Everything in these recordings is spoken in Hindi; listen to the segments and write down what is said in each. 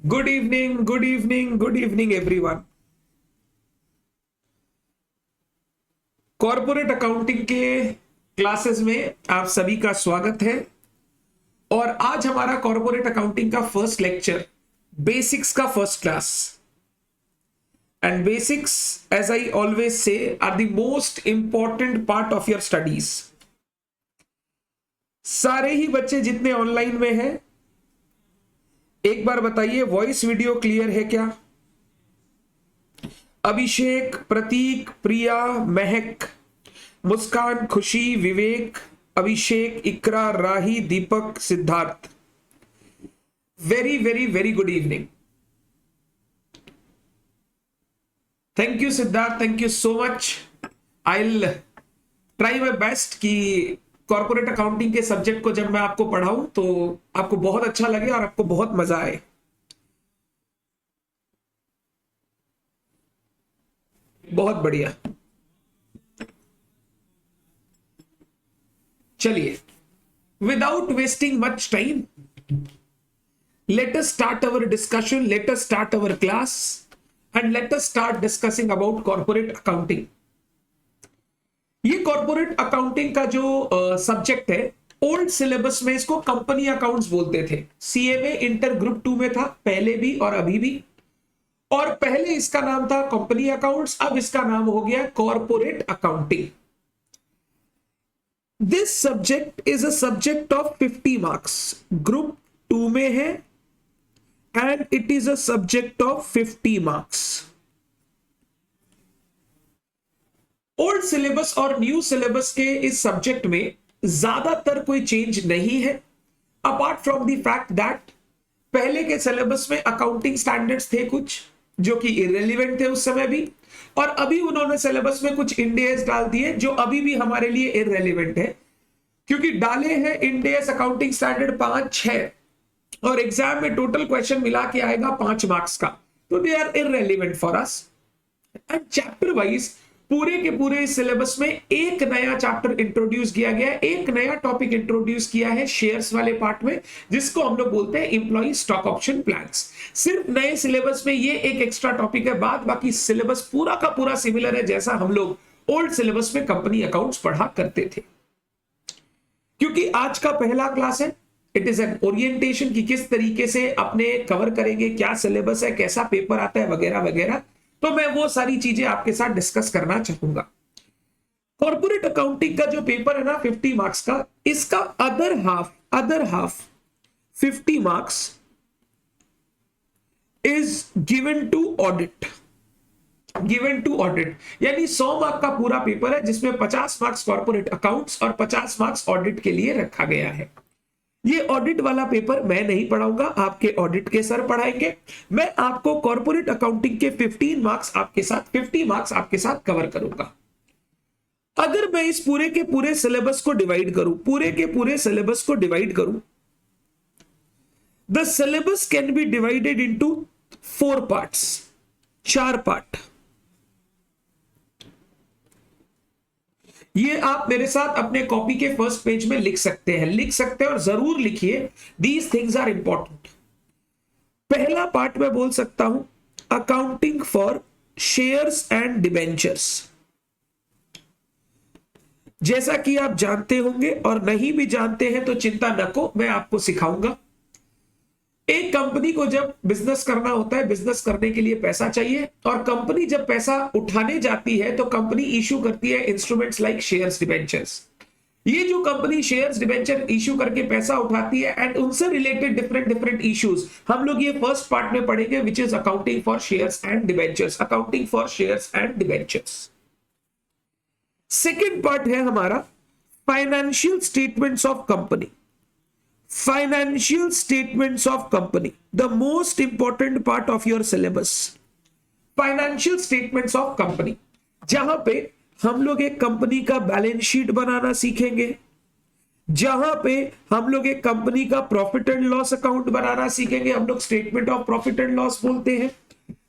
Good evening, good evening, good evening everyone. Corporate accounting के क्लासेस में आप सभी का स्वागत है। और आज हमारा कॉर्पोरेट अकाउंटिंग का फर्स्ट लेक्चर, बेसिक्स का first class. And basics, as I always say, are the most important part of your studies. सारे ही बच्चे जितने ऑनलाइन में हैं, एक बार बताइए वॉइस वीडियो क्लियर है क्या? अभिषेक, प्रतीक, प्रिया, Mahak, Muskan, Khushi, Vivek, Abhishek, Iqra, Rahi, Deepak, Siddharth, very very very good evening. Thank you Siddharth, thank you so much. I will try my best कि कॉर्पोरेट अकाउंटिंग के सब्जेक्ट को जब मैं आपको पढ़ाऊं तो आपको बहुत अच्छा लगे और आपको बहुत मजा आए। बहुत बढ़िया। चलिए, without wasting much time, let us start our discussion, let us start our class, and let us start discussing about corporate accounting. ये कॉर्पोरेट अकाउंटिंग का जो सब्जेक्ट है, ओल्ड सिलेबस में इसको कंपनी अकाउंट्स बोलते थे। सीए में इंटर ग्रुप 2 में था, पहले भी और अभी भी। और पहले इसका नाम था कंपनी अकाउंट्स, अब इसका नाम हो गया corporate accounting. This subject is a subject of 50 marks, group 2 में है, and it is a subject of 50 marks. Old syllabus और न्यू सिलेबस के इस सब्जेक्ट में ज्यादातर कोई चेंज नहीं है, apart from the fact that पहले के सिलेबस में अकाउंटिंग स्टैंडर्ड्स थे कुछ जो कि इररिलेवेंट थे उस समय भी, और अभी उन्होंने सिलेबस में कुछ इंड एएस डाल दिए जो अभी भी हमारे लिए इररिलेवेंट है, क्योंकि डाले हैं इंड एएस अकाउंटिंग स्टैंडर्ड 5-6 और एग्जाम में टोटल क्वेश्चन मिला के आएगा 5 मार्क्स का, तो they are irrelevant for us. And chapter wise पूरे के पूरे सिलेबस में एक नया चैप्टर इंट्रोड्यूस किया गया है, एक नया टॉपिक इंट्रोड्यूस किया है शेयर्स वाले पार्ट में, जिसको हम लोग बोलते हैं एम्प्लॉय स्टॉक ऑप्शन प्लान्स। सिर्फ नए सिलेबस में ये एक एक्स्ट्रा टॉपिक है, बाकी सिलेबस पूरा का पूरा सिमिलर है जैसा हम लोग ओल्ड सिलेबस में कंपनी अकाउंट्स पढ़ा करते थे। क्योंकि आज का पहला क्लास है, इट इज एन ओरिएंटेशन कि किस तरीके से अपने कवर करेंगे, क्या सिलेबस है, कैसा पेपर आता है, वगैरह वगैरह। तो मैं वो सारी चीजें आपके साथ डिस्कस करना चाहूंगा। कॉर्पोरेट अकाउंटिंग का जो पेपर है ना 50 मार्क्स का, इसका other half 50 marks is given to audit. यानी 100 मार्क का पूरा पेपर है जिसमें 50 मार्क्स कॉर्पोरेट अकाउंट्स और 50 मार्क्स ऑडिट के लिए रखा गया है। ये ऑडिट वाला पेपर मैं नहीं पढ़ाऊंगा, आपके ऑडिट के सर पढ़ाएंगे। मैं आपको कॉर्पोरेट अकाउंटिंग के 50 मार्क्स आपके साथ कवर करूंगा। अगर मैं इस पूरे के पूरे सिलेबस को डिवाइड करूं, the syllabus can be divided into 4 parts, 4 part. ये आप मेरे साथ अपने कॉपी के फर्स्ट पेज में लिख सकते हैं और जरूर लिखिए, दीज थिंग्स आर इंपॉर्टेंट। पहला पार्ट मैं बोल सकता हूं accounting for shares and debentures. जैसा कि आप जानते होंगे और नहीं भी जानते हैं तो चिंता न को, मैं आपको सिखाऊंगा। एक कंपनी को जब बिजनेस करना होता है, बिजनेस करने के लिए पैसा चाहिए, और कंपनी जब पैसा उठाने जाती है तो कंपनी इश्यू करती है इंस्ट्रूमेंट्स लाइक शेयर्स, डिबेंचर्स। ये जो कंपनी शेयर्स, डिबेंचर इश्यू करके पैसा उठाती है एंड उनसे रिलेटेड डिफरेंट इश्यूज हम लोग ये फर्स्ट पार्ट में पढ़ेंगे, which is accounting for shares and debentures. Second part है हमारा financial statements of company. Financial statements of company, the most important part of your syllabus. Financial statements of company, जहां पे हम लोग एक कंपनी का बैलेंस शीट बनाना सीखेंगे, जहां पे हम लोग एक कंपनी का प्रॉफिट एंड लॉस अकाउंट बनाना सीखेंगे, हम लोग statement of profit and loss बोलते हैं,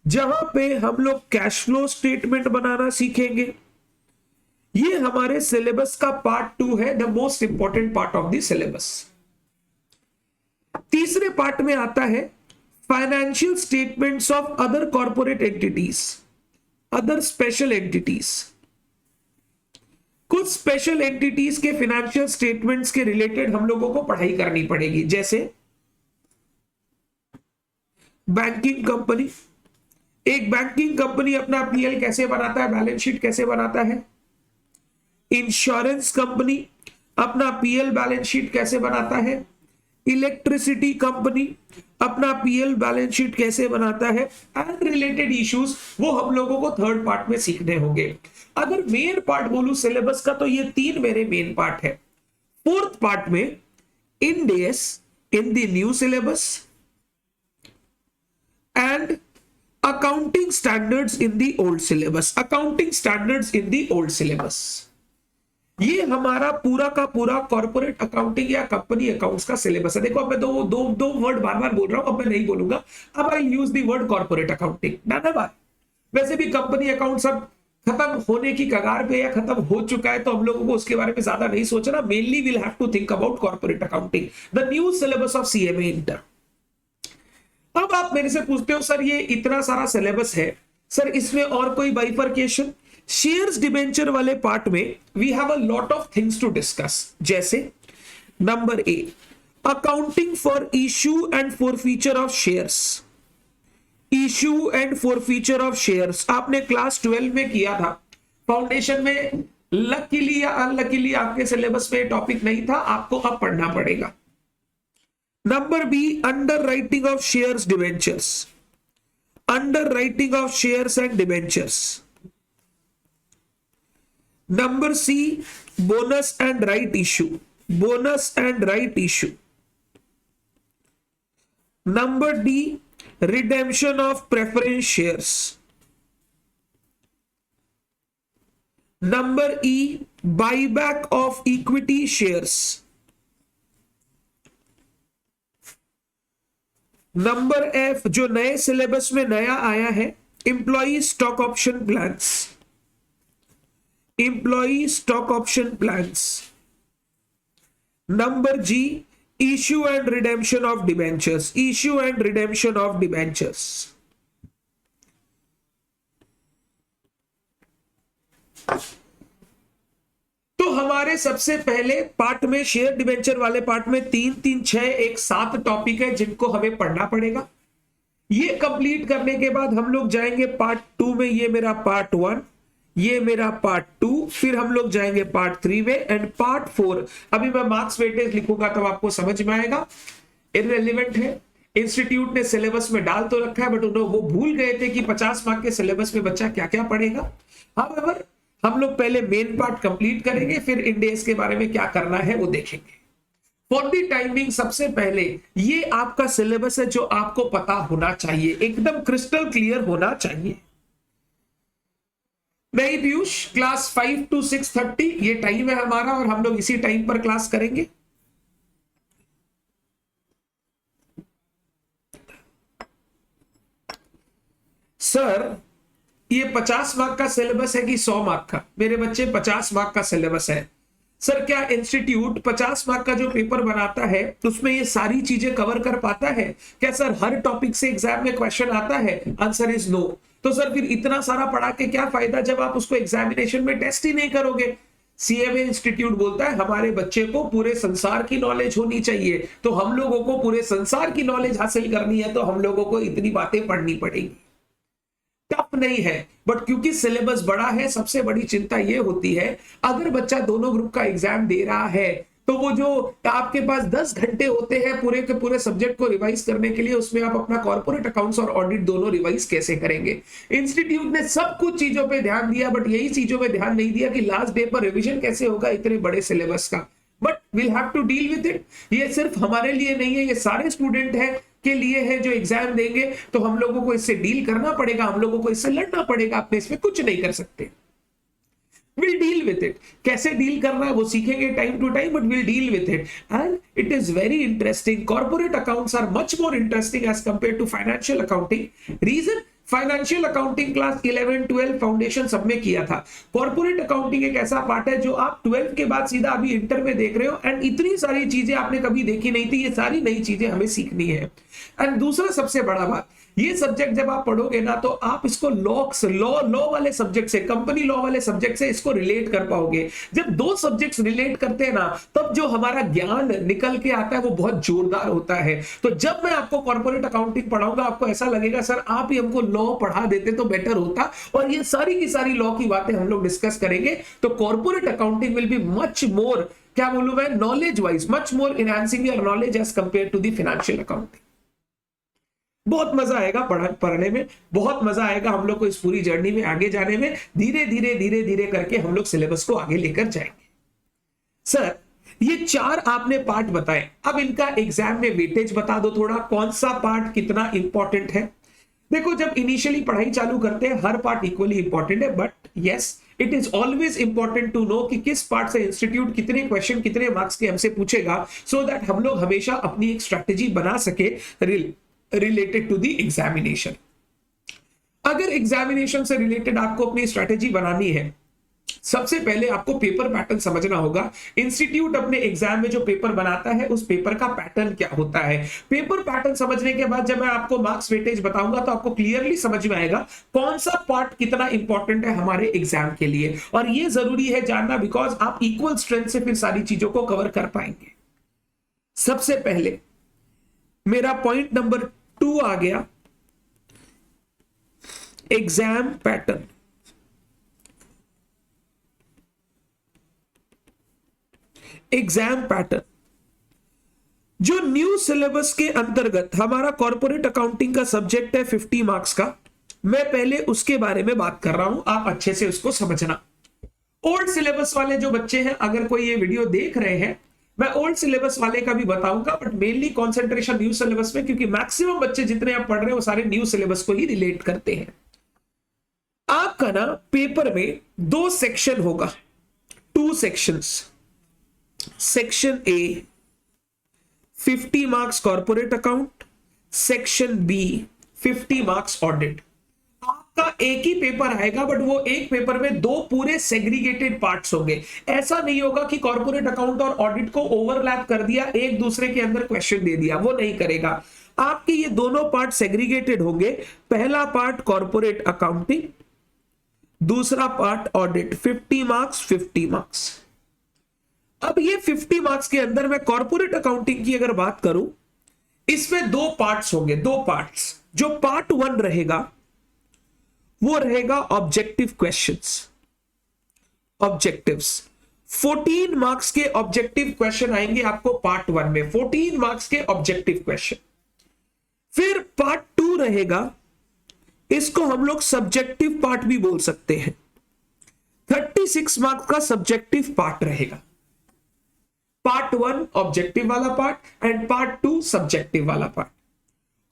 जहां पे हम लोग कैश फ्लो स्टेटमेंट बनाना सीखेंगे। ये हमारे सिलेबस का पार्ट 2 है, the most important part of the syllabus. तीसरे पार्ट में आता है financial statements of other corporate entities, other special entities, कुछ स्पेशल एंटिटीज के फाइनेंशियल स्टेटमेंट्स के रिलेटेड हम लोगों को पढ़ाई करनी पड़ेगी, जैसे बैंकिंग कंपनी। एक बैंकिंग कंपनी अपना पीएल कैसे बनाता है, बैलेंस शीट कैसे बनाता है। इंश्योरेंस कंपनी अपना पीएल बैलेंस शीट कैसे बनाता है। इलेक्ट्रिसिटी कंपनी अपना पीएल बैलेंस शीट कैसे बनाता है, एंड रिलेटेड इश्यूज वो हम लोगों को थर्ड पार्ट में सीखने होंगे। अगर मेन पार्ट बोलूं सिलेबस का तो ये 3 मेरे मेन पार्ट है। फोर्थ पार्ट में Ind AS in the new syllabus and accounting standards in the old syllabus, accounting standards in the old syllabus. ये हमारा पूरा का पूरा कॉर्पोरेट अकाउंटिंग या कंपनी अकाउंट्स का सिलेबस है। देखो अब मैं दो वर्ड बार बार बोल रहा हूं, अब मैं नहीं बोलूंगा, अब I use the word corporate accounting ना बात। वैसे भी कंपनी अकाउंट सब खत्म होने की कगार पे या खत्म हो चुका है, तो हम लोगों को उसके बारे में ज्यादा नहीं सोचना। Mainly will have to think about corporate accounting, the new syllabus of CMA inter. अब आप मेरे से पूछते हो सर ये इतना सारा सिलेबस है, सर इसमें और कोई बाइफर्केशन? शेयर्स डिबेंचर वाले पार्ट में we have a lot of things to discuss, जैसे number A accounting for issue and forfeiture of shares. Issue and forfeiture of shares आपने क्लास 12 में किया था, फाउंडेशन में लकीली या अनलकीली आपके सिलेबस में टॉपिक नहीं था, आपको अब पढ़ना पड़ेगा। Number be under writing of shares debentures, under writing of shares and debentures. Number C, bonus and right issue, bonus and right issue. Number D, redemption of preference shares. Number E, buyback of equity shares. Number F, जो नए सिलेबस में नया आया है, employee stock option plans, employee stock option plans. Number G, issue and redemption of debentures, issue and redemption of debentures. तो हमारे सबसे पहले पार्ट में शेयर डिबेंचर वाले पार्ट में 3 3 6 1 7 टॉपिक है जिनको हमें पढ़ना पड़ेगा। ये कंप्लीट करने के बाद हम लोग जाएंगे पार्ट 2 में, ये मेरा पार्ट 1, ये मेरा पार्ट 2, फिर हम लोग जाएंगे पार्ट 3 में, एंड पार्ट 4 अभी मैं मार्क्स वेटेज लिखूंगा तब आपको समझ में आएगा। इररिलेवेंट है, इंस्टीट्यूट ने सिलेबस में डाल तो रखा है बट उन्होंने वो भूल गए थे कि 50 मार्क के सिलेबस में बच्चा क्या क्या पढ़ेगा। हाउएवर हम लोग पहले मेन पार्ट कंप्लीट करेंगे, फिर इंडेस के बारे में क्या करना है वो देखेंगे। फॉर द टाइमिंग सबसे पहले ये आपका सिलेबस है जो आपको पता होना चाहिए, एकदम क्रिस्टल क्लियर होना चाहिए। नहीं पीयूष, क्लास 5 to 6:30 ये टाइम है हमारा और हम लोग इसी टाइम पर क्लास करेंगे। सर ये 50 मार्क का सिलेबस है कि 100 मार्क का? मेरे बच्चे 50 मार्क का सिलेबस है। सर क्या इंस्टीट्यूट 50 मार्क का जो पेपर बनाता है उसमें ये सारी चीजें कवर कर पाता है क्या? सर हर टॉपिक से एग्जाम में क्वेश्चन आता है? Answer is no. तो सर फिर इतना सारा पढ़ा के क्या फायदा जब आप उसको एग्जामिनेशन में टेस्ट ही नहीं करोगे। सीएमए इंस्टीट्यूट बोलता है हमारे बच्चे को पूरे संसार की नॉलेज होनी चाहिए, तो हम लोगों को पूरे संसार की नॉलेज हासिल करनी है तो हम लोगों को इतनी बातें पढ़नी पड़ेगी। टफ नहीं है बट क्योंकि सिलेबस बड़ा है, सबसे बड़ी चिंता यह होती है अगर बच्चा दोनों ग्रुप का एग्जाम दे रहा है तो वो जो आपके पास 10 घंटे होते हैं पूरे के पूरे सब्जेक्ट को रिवाइज करने के लिए, उसमें आप अपना कॉर्पोरेट अकाउंट्स और ऑडिट दोनों रिवाइज कैसे करेंगे। इंस्टीट्यूट ने सब कुछ चीजों पे ध्यान दिया बट यही चीजों पे ध्यान नहीं दिया कि लास्ट डे पर रिवीजन कैसे होगा इतने बड़े सिलेबस का। But will have to deal with it. ये सिर्फ हमारे लिए नहीं है, ये सारे स्टूडेंट है के लिए है जो एग्जाम देंगे, तो हम लोगों को इससे डील करना पड़ेगा, हम लोगों को इससे लड़ना पड़ेगा, अपने इसमें कुछ नहीं कर सकते। We'll deal with it. कैसे डील करना है वो सीखेंगे time to time, but we'll deal with it. And it is very interesting. Corporate accounts are much more interesting as compared to financial accounting. Reason? Financial accounting class 11, 12 foundation सब में किया था। कॉर्पोरेट अकाउंटिंग एक ऐसा पार्ट है जो आप 12 के बाद सीधा अभी इंटर में देख रहे हो, एंड इतनी सारी चीजें आपने कभी देखी नहीं थी, ये सारी नई चीजें हमें सीखनी है। एंड दूसरा सबसे बड़ा बात, ये सब्जेक्ट जब आप पढ़ोगे ना तो आप इसको लॉ वाले सब्जेक्ट से, कंपनी लॉ वाले सब्जेक्ट से इसको रिलेट कर पाओगे। जब दो सब्जेक्ट्स रिलेट करते हैं ना, तब जो हमारा ज्ञान निकल के आता है वो बहुत जोरदार होता है। तो जब मैं आपको कॉर्पोरेट अकाउंटिंग पढ़ाऊंगा, आपको ऐसा लगेगा सर आप ही हमको लॉ पढ़ा देते तो बेटर होता, और ये सारी की सारी लॉ की बातें हम लोग डिस्कस करेंगे। तो corporate accounting will be much more, क्या बोलूं मैं, knowledge wise much more enhancing your knowledge as compare to the financial accounting. बहुत मजा आएगा पढ़ने में, बहुत मजा आएगा हम लोग को इस पूरी जर्नी में आगे जाने में। धीरे धीरे धीरे धीरे करके हम लोग सिलेबस को आगे लेकर जाएंगे। सर ये 4 आपने पार्ट बताए, अब इनका एग्जाम में वेटेज बता दो थोड़ा, कौन सा पार्ट कितना इंपॉर्टेंट है। देखो जब इनिशियली पढ़ाई चालू करते हैं हर पार्ट इक्वली इंपॉर्टेंट है, but yes it is always important to know कि किस पार्ट से इंस्टीट्यूट कितने क्वेश्चन कितने मार्क्स के हमसे पूछेगा, सो दैट हम लोग हमेशा अपनी एक स्ट्रैटेजी बना सके रिलेटेड टू द एग्जामिनेशन। अगर एग्जामिनेशन से रिलेटेड आपको अपनी स्ट्रैटेजी बनानी है, सबसे पहले आपको पेपर पैटर्न समझना होगा। इंस्टीट्यूट अपने एग्जाम में जो पेपर बनाता है उस पेपर का पैटर्न क्या होता है। पेपर पैटर्न समझने के बाद जब मैं आपको मार्क्स वेटेज बताऊंगा तो आपको क्लियरली समझ में आएगा कौन सा पार्ट कितना इंपॉर्टेंट है हमारे एग्जाम के लिए, और ये जरूरी है जानना, बिकॉज आप इक्वल स्ट्रेंथ से फिर सारी चीजों को कवर कर पाएंगे। सबसे पहले मेरा पॉइंट नंबर 2 आ गया, एग्जाम पैटर्न। एग्जाम पैटर्न जो न्यू सिलेबस के अंतर्गत हमारा कॉर्पोरेट अकाउंटिंग का सब्जेक्ट है 50 मार्क्स का, मैं पहले उसके बारे में बात कर रहा हूं, आप अच्छे से उसको समझना। ओल्ड सिलेबस वाले जो बच्चे हैं, अगर कोई ये वीडियो देख रहे हैं, मैं ओल्ड सिलेबस वाले का भी बताऊंगा, but mainly concentration new syllabus में, क्योंकि मैक्सिमम बच्चे जितने आप पढ़ रहे हैं वो सारे न्यू सिलेबस को ही रिलेट करते हैं। आपका ना पेपर में 2 सेक्शन होगा, 2 sections. Section A 50 marks corporate account, section B 50 marks audit. आपका एक ही पेपर आएगा, बट वो एक पेपर में 2 पूरे सेग्रीगेटेड पार्ट्स होंगे। ऐसा नहीं होगा कि कॉर्पोरेट अकाउंट और ऑडिट को ओवरलैप कर दिया, एक दूसरे के अंदर क्वेश्चन दे दिया, वो नहीं करेगा। आपके ये दोनों पार्ट सेग्रीगेटेड होंगे। पहला पार्ट कॉर्पोरेट अकाउंटिंग, दूसरा पार्ट ऑडिट। 50 marks 50 marks. अब ये 50 मार्क्स के अंदर मैं कॉर्पोरेट अकाउंटिंग की अगर बात करूं, इसमें 2 पार्ट्स होंगे, 2 पार्ट्स। जो पार्ट 1 रहेगा वो रहेगा ऑब्जेक्टिव क्वेश्चंस, ऑब्जेक्टिव्स। 14 मार्क्स के ऑब्जेक्टिव क्वेश्चन आएंगे आपको पार्ट 1 में, 14 मार्क्स के ऑब्जेक्टिव क्वेश्चन। फिर पार्ट 2 रहेगा, इसको हम लोग सब्जेक्टिव पार्ट भी बोल सकते हैं। 36 मार्क्स का सब्जेक्टिव पार्ट रहेगा। पार्ट 1 ऑब्जेक्टिव वाला पार्ट एंड पार्ट 2 सब्जेक्टिव वाला पार्ट।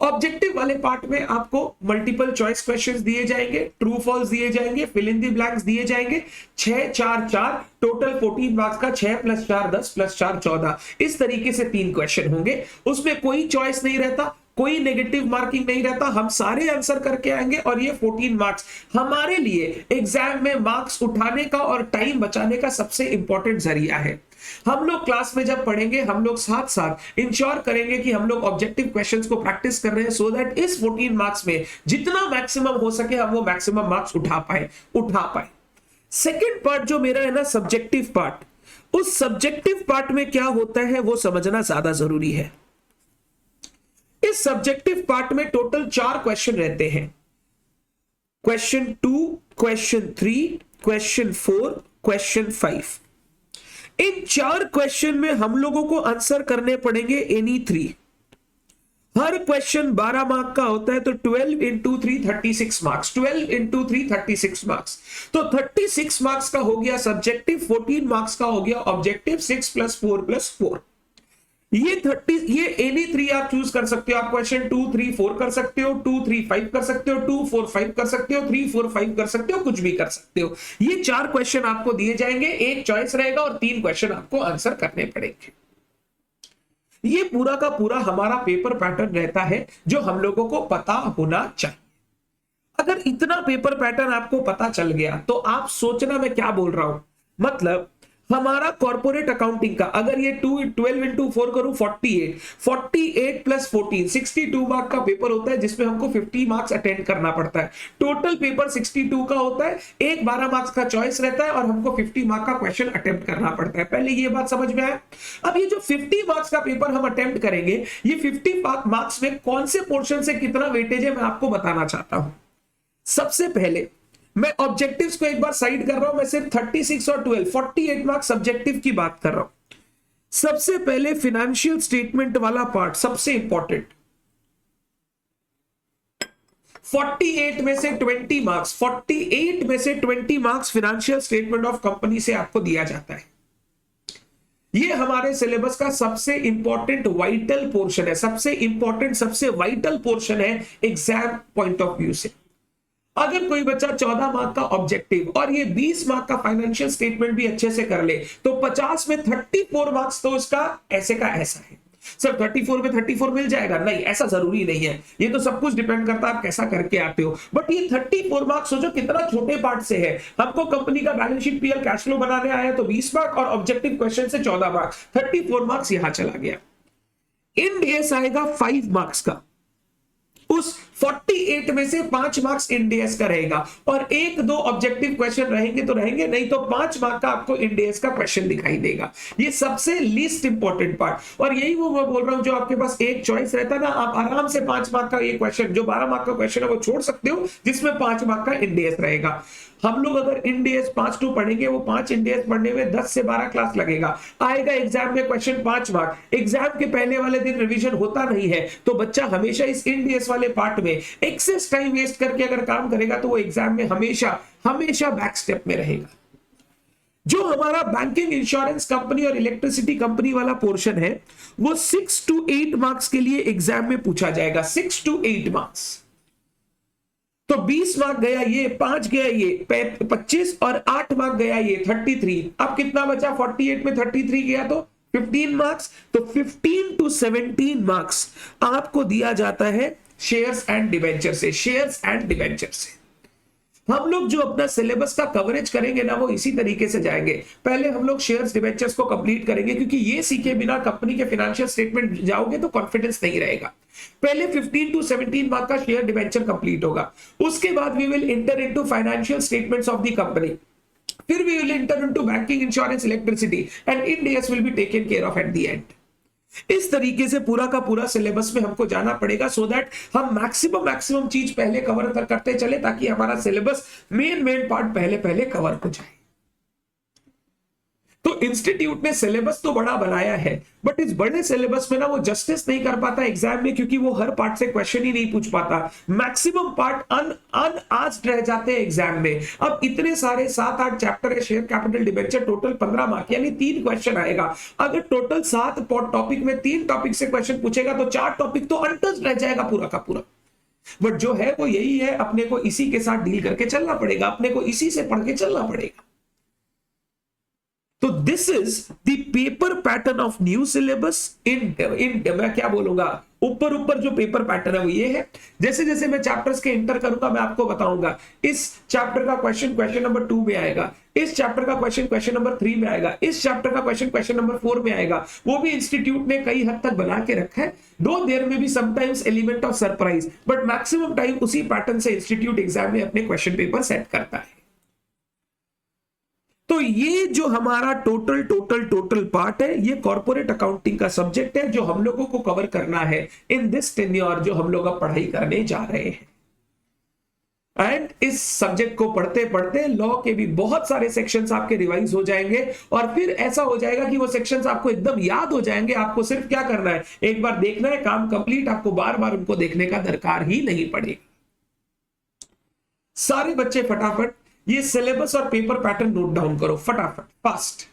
ऑब्जेक्टिव वाले पार्ट में आपको मल्टीपल चॉइस क्वेश्चंस दिए जाएंगे, ट्रू फॉल्स दिए जाएंगे, फिल इन द ब्लैंक्स दिए जाएंगे। 6 4 4 टोटल 14 मार्क्स का 6 + 4 10 + 4 14, इस तरीके से 3 क्वेश्चन होंगे। उसमें कोई चॉइस नहीं रहता, कोई नेगेटिव मार्किंग नहीं रहता, हम सारे आंसर करके आएंगे, और ये 14 मार्क्स हमारे लिए एग्जाम में मार्क्स उठाने का और टाइम बचाने का सबसे इंपॉर्टेंट जरिया है। हम लोग क्लास में जब पढ़ेंगे, हम लोग साथ साथ इंश्योर करेंगे कि हम लोग ऑब्जेक्टिव क्वेश्चंस को प्रैक्टिस कर रहे हैं, सो दैट इस 14 मार्क्स में जितना मैक्सिमम हो सके हम वो मैक्सिमम मार्क्स उठा पाए। सेकेंड पार्ट जो मेरा है ना, सब्जेक्टिव पार्ट, उस सब्जेक्टिव पार्ट में क्या होता है वो समझना ज्यादा जरूरी है। इस सब्जेक्टिव पार्ट में टोटल 4 क्वेश्चन रहते हैं। Question 2, question 3, question 4, question 5। इन 4 क्वेश्चन में हम लोगों को आंसर करने पड़ेंगे एनी 3। हर क्वेश्चन 12 मार्क का होता है, तो 12 × 3 36 मार्क्स, 12 × 3 36 मार्क्स। तो 36 मार्क्स का हो गया सब्जेक्टिव, 14 मार्क्स का हो गया ऑब्जेक्टिव, 6 + 4 + 4। ये एनी 3 आप चूज कर सकते हो। आप क्वेश्चन 2 3 4 कर सकते हो, 2 3 5 कर सकते हो, 2 4 5 कर सकते हो, 3 4 5 कर सकते हो, कुछ भी कर सकते हो। ये 4 क्वेश्चन आपको दिए जाएंगे, एक चॉइस रहेगा और 3 क्वेश्चन आपको आंसर करने पड़ेंगे। ये पूरा का पूरा हमारा पेपर पैटर्न रहता है जो हम लोगों को पता होना चाहिए। अगर इतना पेपर पैटर्न आपको पता चल गया तो आप सोचना मैं क्या बोल रहा हूं, मतलब हमारा कॉर्पोरेट अकाउंटिंग का अगर ये 12 इंटू 4 करूं 48, 48 प्लस 14 62 मार्क का पेपर होता है जिसमें हमको 50 मार्क्स अटेंड करना पड़ता है। टोटल पेपर 62 का होता है, एक 12 मार्क्स का चॉइस रहता है और हमको 50 मार्क का क्वेश्चन अटेम्प्ट करना पड़ता है। पहले ये बात समझ में आया। अब ये जो 50 मार्क्स का पेपर हम अटेम्प्ट करेंगे, ये 50 मार्क्स में कौन से पोर्शन से कितना वेटेज है मैं आपको बताना चाहता हूं। सबसे पहले मैं ऑब्जेक्टिव्स को एक बार साइड कर रहा हूं, मैं सिर्फ 36 और 12 48 मार्क्स सब्जेक्टिव की बात कर रहा हूं। सबसे पहले फाइनेंशियल स्टेटमेंट वाला पार्ट सबसे इंपॉर्टेंट। 48 में से 20 मार्क्स, 48 में से 20 marks financial statement of company से आपको दिया जाता है। ये हमारे सिलेबस का सबसे इंपॉर्टेंट वाइटल पोर्शन है, सबसे इंपॉर्टेंट सबसे वाइटल पोर्शन है एग्जाम पॉइंट ऑफ व्यू से। अगर कोई बच्चा 14 मार्क का ऑब्जेक्टिव और ये 20 मार्क का फाइनेंशियल स्टेटमेंट भी अच्छे से कर ले तो 50 में 34 मार्क्स तो उसका ऐसे का ऐसा है। सर 34 में 34 मिल जाएगा? नहीं, ऐसा जरूरी नहीं है, ये तो सब कुछ डिपेंड करता है आप कैसा करके आते हो। बट ये 34 मार्क्स सोचो कितना छोटे पार्ट से है। हमको कंपनी का balance sheet PL cash flow बनाने आया तो 20 मार्क और ऑब्जेक्टिव क्वेश्चन से 14 मार्क्स, 34 मार्क्स यहां चला गया। इंड एस आएगा 5 मार्क्स का, उस 48 में से 5 मार्क्स इंडियस का रहेगा और एक दो ऑब्जेक्टिव क्वेश्चन रहेंगे तो रहेंगे, नहीं तो 5 मार्क का आपको इंडियस का क्वेश्चन दिखाई देगा। ये सबसे लीस्ट इंपॉर्टेंट पार्ट, और यही वो मैं बोल रहा हूं जो आपके पास एक चॉइस रहता है ना, आप आराम से 5 मार्क का ये क्वेश्चन जो 12 मार्क का क्वेश्चन है वो छोड़ सकते हो जिसमें 5 मार्क का इंडियस रहेगा। हम लोग अगर इंडियस 5 2 पढ़ेंगे, वो 5 इंडियस पढ़ने में 10 से 12 क्लास लगेगा। आएगा एग्जाम में क्वेश्चन 5 मार्क, एग्जाम के पहले वाले दिन रिवीजन होता नहीं है तो बच्चा हमेशा इस इंडियस वाले पार्ट में एक्सेस टाइम वेस्ट करके अगर काम करेगा तो वो एग्जाम में हमेशा हमेशा बैक स्टेप में रहेगा। जो हमारा बैंकिंग, इंश्योरेंस कंपनी और इलेक्ट्रिसिटी कंपनी वाला पोर्शन है वो 6 to 8 मार्क्स के लिए एग्जाम में पूछा जाएगा, 6 to 8 मार्क्स। तो 20 मार्क गया ये, 5 गया ये 25 और 8 मार्क गया ये 33। अब कितना बचा? 48 में 33 गया तो 15 मार्क्स। तो 15 to 17 मार्क्स आपको दिया जाता है शेयर्स एंड डिवेंचर से, शेयर्स एंड डिवेंचर से। हम लोग जो अपना सिलेबस का कवरेज करेंगे ना वो इसी तरीके से जाएंगे। पहले हम लोग शेयर्स डिवेंचर्स को कंप्लीट करेंगे क्योंकि ये सीखे बिना कंपनी के फाइनेंशियल स्टेटमेंट जाओगे तो कॉन्फिडेंस नहीं रहेगा। पहले 15 to 17 मार्क का शेयर डिवेंचर कंप्लीट होगा, उसके बाद we will enter into financial statements of the company, फिर we will enter into banking, insurance, electricity and Ind AS will be taken care of at the end. इस तरीके से पूरा का पूरा सिलेबस में हमको जाना पड़ेगा सो दैट हम मैक्सिमम चीज पहले कवर करते चले ताकि हमारा सिलेबस मेन पार्ट पहले पहले कवर हो जाए। तो इंस्टीट्यूट ने सिलेबस तो बड़ा बनाया है बट इस बड़े सिलेबस में ना वो जस्टिस नहीं कर पाता एग्जाम में, क्योंकि वो हर पार्ट से क्वेश्चन ही नहीं पूछ पाता। मैक्सिमम पार्ट अनआस्क्ड रह जाते हैं एग्जाम में। अब इतने सारे 7-8 चैप्टर है, share capital debenture, total 15 mark यानी 3 क्वेश्चन आएगा। अगर टोटल 7 टॉपिक में 3 टॉपिक से क्वेश्चन पूछेगा तो 4 टॉपिक तो अनटच्ड रह जाएगा पूरा का पूरा। बट जो है वो यही है, अपने को इसी के साथ डील करके चलना पड़ेगा, अपने को इसी से पढ़ के चलना पड़ेगा। तो this is the paper pattern of new syllabus in मैं क्या बोलूंगा, ऊपर जो पेपर पैटर्न है वो ये है। जैसे जैसे मैं चैप्टर्स के इंटर करूंगा मैं आपको बताऊंगा इस चैप्टर का क्वेश्चन नंबर 2 में आएगा, इस चैप्टर का क्वेश्चन नंबर 3 में आएगा, इस चैप्टर का क्वेश्चन नंबर 4 में आएगा। वो भी इंस्टीट्यूट ने कई हद तक बना के रखा है, दो देर में भी sometimes element of surprise, but maximum time उसी पैटर्न से इंस्टीट्यूट एग्जाम में अपने क्वेश्चन पेपर सेट करता है। तो ये जो हमारा टोटल पार्ट है ये कॉर्पोरेट अकाउंटिंग का सब्जेक्ट है जो हम लोगों को कवर करना है इन दिस टेन्योर जो हम लोग अब पढ़ाई करने जा रहे हैं। एंड इस सब्जेक्ट को पढ़ते पढ़ते लॉ के भी बहुत सारे सेक्शंस आपके रिवाइज हो जाएंगे और फिर ऐसा हो जाएगा कि वो सेक्शंस आपको एकदम याद हो जाएंगे। आपको सिर्फ क्या करना है, एक बार देखना है, काम कंप्लीट, आपको बार बार उनको देखने का दरकार ही नहीं पड़ेगा। सारे बच्चे फटाफट ये सिलेबस और पेपर पैटर्न नोट डाउन करो फटाफट, fast.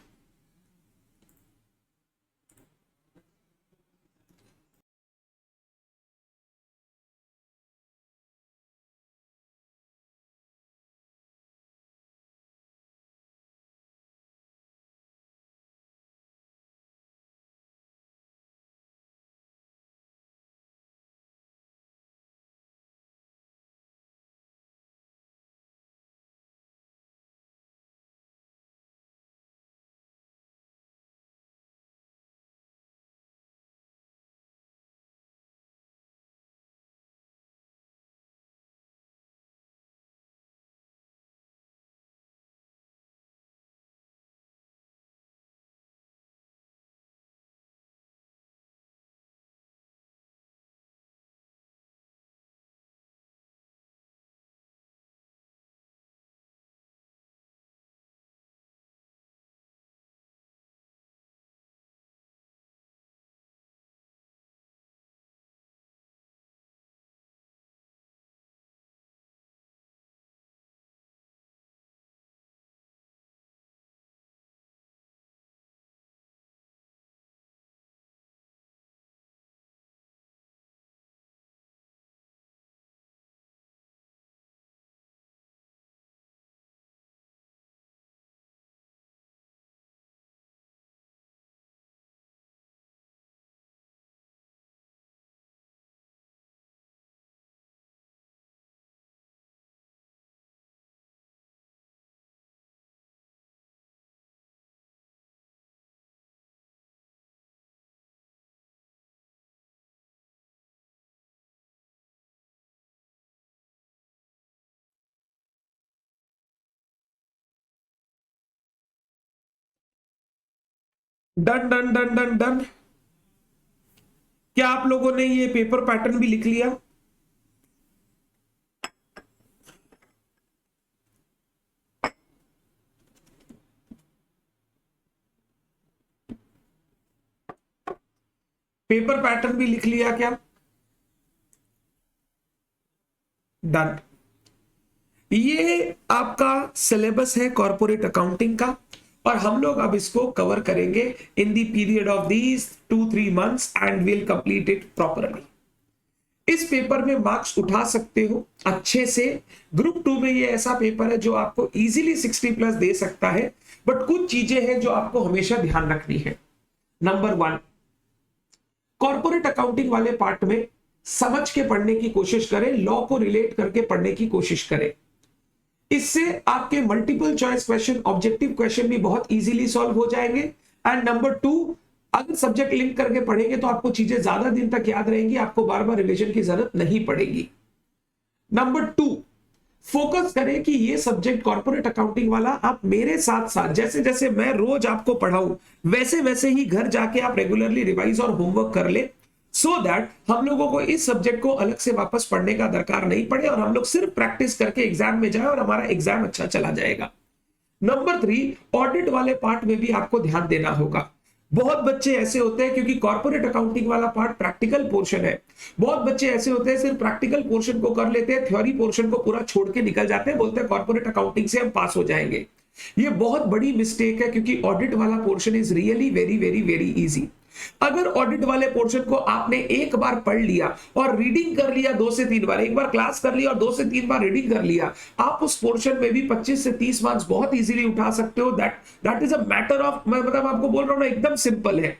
Done done done done done. क्या आप लोगों ने ये पेपर पैटर्न भी लिख लिया? पेपर पैटर्न भी लिख लिया क्या? डन। ये आपका सिलेबस है कॉर्पोरेट अकाउंटिंग का, और हम लोग अब इसको कवर करेंगे in the period of these 2-3 months and will complete it properly. इस पेपर में मार्क्स उठा सकते हो अच्छे से। ग्रुप 2 में ये ऐसा पेपर है जो आपको इजीली 60+ दे सकता है, बट कुछ चीजें हैं जो आपको हमेशा ध्यान रखनी है। नंबर 1, कॉर्पोरेट अकाउंटिंग वाले पार्ट में समझ के पढ़ने की कोशिश करें, लॉ को रिलेट करके पढ़ने की कोशिश करें। इससे आपके multiple choice question, objective question भी बहुत इजीली सॉल्व हो जाएंगे। एंड नंबर 2, अगर सब्जेक्ट लिंक करके पढ़ेंगे तो आपको चीजें ज्यादा दिन तक याद रहेंगी, आपको बार बार रिवीजन की जरूरत नहीं पड़ेगी। नंबर 2, फोकस करें कि ये सब्जेक्ट कॉर्पोरेट अकाउंटिंग वाला आप मेरे साथ साथ, जैसे जैसे मैं रोज आपको पढ़ाऊं वैसे वैसे ही घर जाके आप रेगुलरली रिवाइज और होमवर्क कर ले, सो दैट हम लोगों को इस सब्जेक्ट को अलग से वापस पढ़ने का दरकार नहीं पड़े और हम लोग सिर्फ प्रैक्टिस करके एग्जाम में जाए और हमारा एग्जाम अच्छा चला जाएगा। नंबर 3, ऑडिट वाले पार्ट में भी आपको ध्यान देना होगा। बहुत बच्चे ऐसे होते हैं, क्योंकि कॉर्पोरेट अकाउंटिंग वाला पार्ट प्रैक्टिकल पोर्शन है, बहुत बच्चे ऐसे होते हैं सिर्फ प्रैक्टिकल पोर्शन को कर लेते हैं, थ्योरी पोर्शन को पूरा छोड़ के निकल जाते हैं, बोलते हैं कॉर्पोरेट अकाउंटिंग से हम पास हो जाएंगे। ये बहुत बड़ी मिस्टेक है, क्योंकि ऑडिट वाला portion is really very very very easy. अगर ऑडिट वाले पोर्शन को आपने एक बार पढ़ लिया और रीडिंग कर लिया 2 से 3 बार, एक बार क्लास कर लिया और 2 से 3 बार रीडिंग कर लिया, आप उस पोर्शन में भी 25 से 30 मार्क्स बहुत इजीली उठा सकते हो। That is a matter of, मैं मतलब आपको बोल रहा हूं ना, एकदम सिंपल है।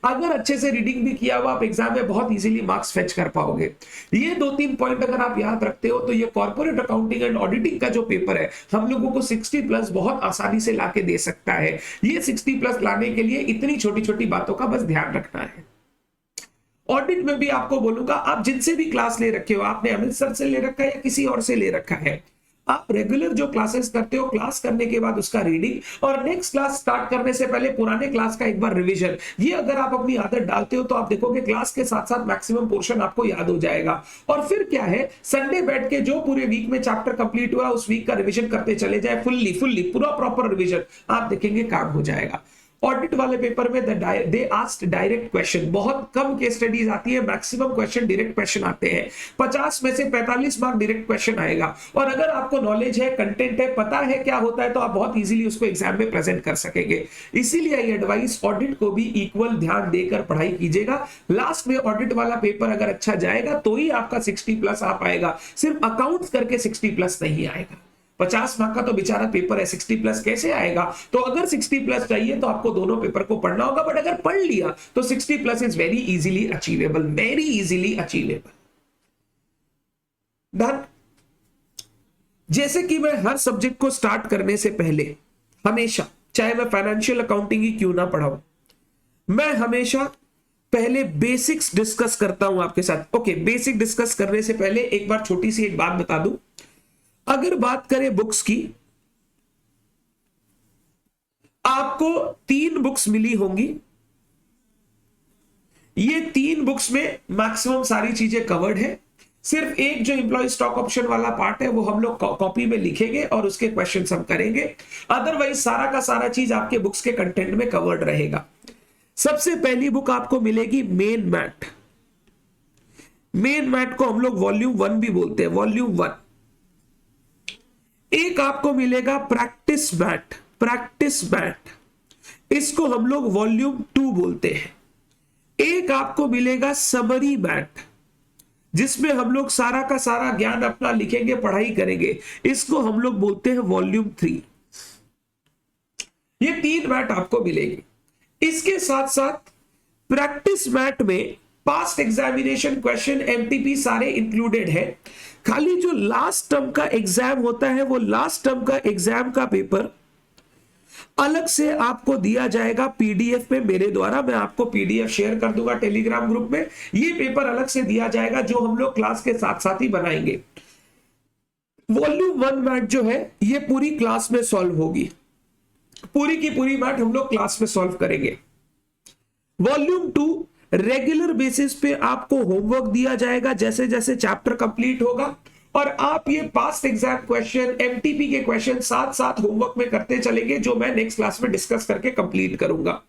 अगर अच्छे से रीडिंग भी किया हुआ, आप एग्जाम में बहुत इजीली मार्क्स फेच कर पाओगे। ये 2-3 पॉइंट अगर आप याद रखते हो तो ये कॉर्पोरेट अकाउंटिंग एंड ऑडिटिंग का जो पेपर है हम लोगों को 60+ बहुत आसानी से लाके दे सकता है। ये 60+ लाने के लिए इतनी छोटी छोटी बातों का बस ध्यान रखना है। ऑडिट में भी आपको बोलूंगा, आप जिनसे भी क्लास ले रखे हो, आपने अमित सर से ले रखा है या किसी और से ले रखा है, आप रेगुलर जो क्लासेस करते हो, क्लास करने के बाद उसका रीडिंग और नेक्स्ट क्लास स्टार्ट करने से पहले पुराने क्लास का एक बार रिवीजन, ये अगर आप अपनी आदत डालते हो तो आप देखोगे क्लास के साथ साथ मैक्सिमम पोर्शन आपको याद हो जाएगा। और फिर क्या है, संडे बैठ के जो पूरे वीक में चैप्टर कंप्लीट हुआ उस वीक का रिवीजन करते चले जाए, फुल्ली पूरा प्रॉपर रिवीजन, आप देखेंगे काम हो जाएगा। ऑडिट वाले पेपर में दे आस्क्ड डायरेक्ट क्वेश्चन, बहुत कम केस स्टडीज आती है, मैक्सिमम क्वेश्चन डायरेक्ट क्वेश्चन आते हैं। 50 में से 45 मार्क डायरेक्ट क्वेश्चन आएगा, और अगर आपको नॉलेज है, कंटेंट है, पता है क्या होता है, तो आप बहुत इजीली उसको एग्जाम में प्रेजेंट कर सकेंगे। इसीलिए ये एडवाइस, ऑडिट को भी इक्वल ध्यान देकर पढ़ाई कीजिएगा। लास्ट में ऑडिट वाला पेपर अगर अच्छा जाएगा तो ही आपका 60+ आ पाएगा, सिर्फ अकाउंट्स करके 60+ नहीं आएगा। 50 मार्क का तो बेचारा पेपर है, 60+ कैसे आएगा? तो अगर 60+ चाहिए तो आपको दोनों पेपर को पढ़ना होगा, बट अगर पढ़ लिया तो 60+ is very easily achievable, very easily achievable. Done. जैसे कि मैं हर सब्जेक्ट को स्टार्ट करने से पहले हमेशा, चाहे मैं फाइनेंशियल अकाउंटिंग ही क्यों ना पढ़ाऊं, मैं हमेशा पहले बेसिक्स डिस्कस करता हूं आपके साथ। ओके, बेसिक डिस्कस करने से पहले एक बार छोटी सी एक बात बता दूं। अगर बात करें बुक्स की, आपको 3 बुक्स मिली होंगी। ये 3 बुक्स में मैक्सिमम सारी चीजें कवर्ड है। सिर्फ एक जो एम्प्लॉय स्टॉक ऑप्शन वाला पार्ट है वो हम लोग कॉपी में लिखेंगे और उसके क्वेश्चन हम करेंगे। अदरवाइज सारा का सारा चीज आपके बुक्स के कंटेंट में कवर्ड रहेगा। सबसे पहली बुक आपको मिलेगी मेन मैथ। मेन मैथ को हम लोग वॉल्यूम 1 भी बोलते हैं, वॉल्यूम 1। एक आपको मिलेगा प्रैक्टिस मैथ, प्रैक्टिस मैथ, इसको हम लोग वॉल्यूम 2 बोलते हैं। एक आपको मिलेगा समरी मैथ, जिसमें हम लोग सारा का सारा ज्ञान अपना लिखेंगे, पढ़ाई करेंगे, इसको हम लोग बोलते हैं वॉल्यूम 3। ये 3 मैथ आपको मिलेगी। इसके साथ साथ प्रैक्टिस मैथ में पास्ट एग्जामिनेशन क्वेश्चन, एमटीपी सारे इंक्लूडेड है। खाली जो लास्ट टर्म का एग्जाम होता है, वो लास्ट टर्म का एग्जाम का पेपर अलग से आपको दिया जाएगा पीडीएफ पे मेरे द्वारा। मैं आपको पीडीएफ शेयर कर दूंगा टेलीग्राम ग्रुप में। ये पेपर अलग से दिया जाएगा जो हम लोग क्लास के साथ साथ ही बनाएंगे। वॉल्यूम 1 मैथ जो है ये पूरी क्लास में सॉल्व होगी, पूरी की पूरी मैथ हम लोग क्लास में सॉल्व करेंगे। वॉल्यूम 2 रेगुलर बेसिस पे आपको होमवर्क दिया जाएगा जैसे जैसे चैप्टर कंप्लीट होगा, और आप ये पास्ट एग्जाम क्वेश्चन, एमटीपी के क्वेश्चन साथ साथ होमवर्क में करते चलेंगे, जो मैं नेक्स्ट क्लास में डिस्कस करके कंप्लीट करूंगा।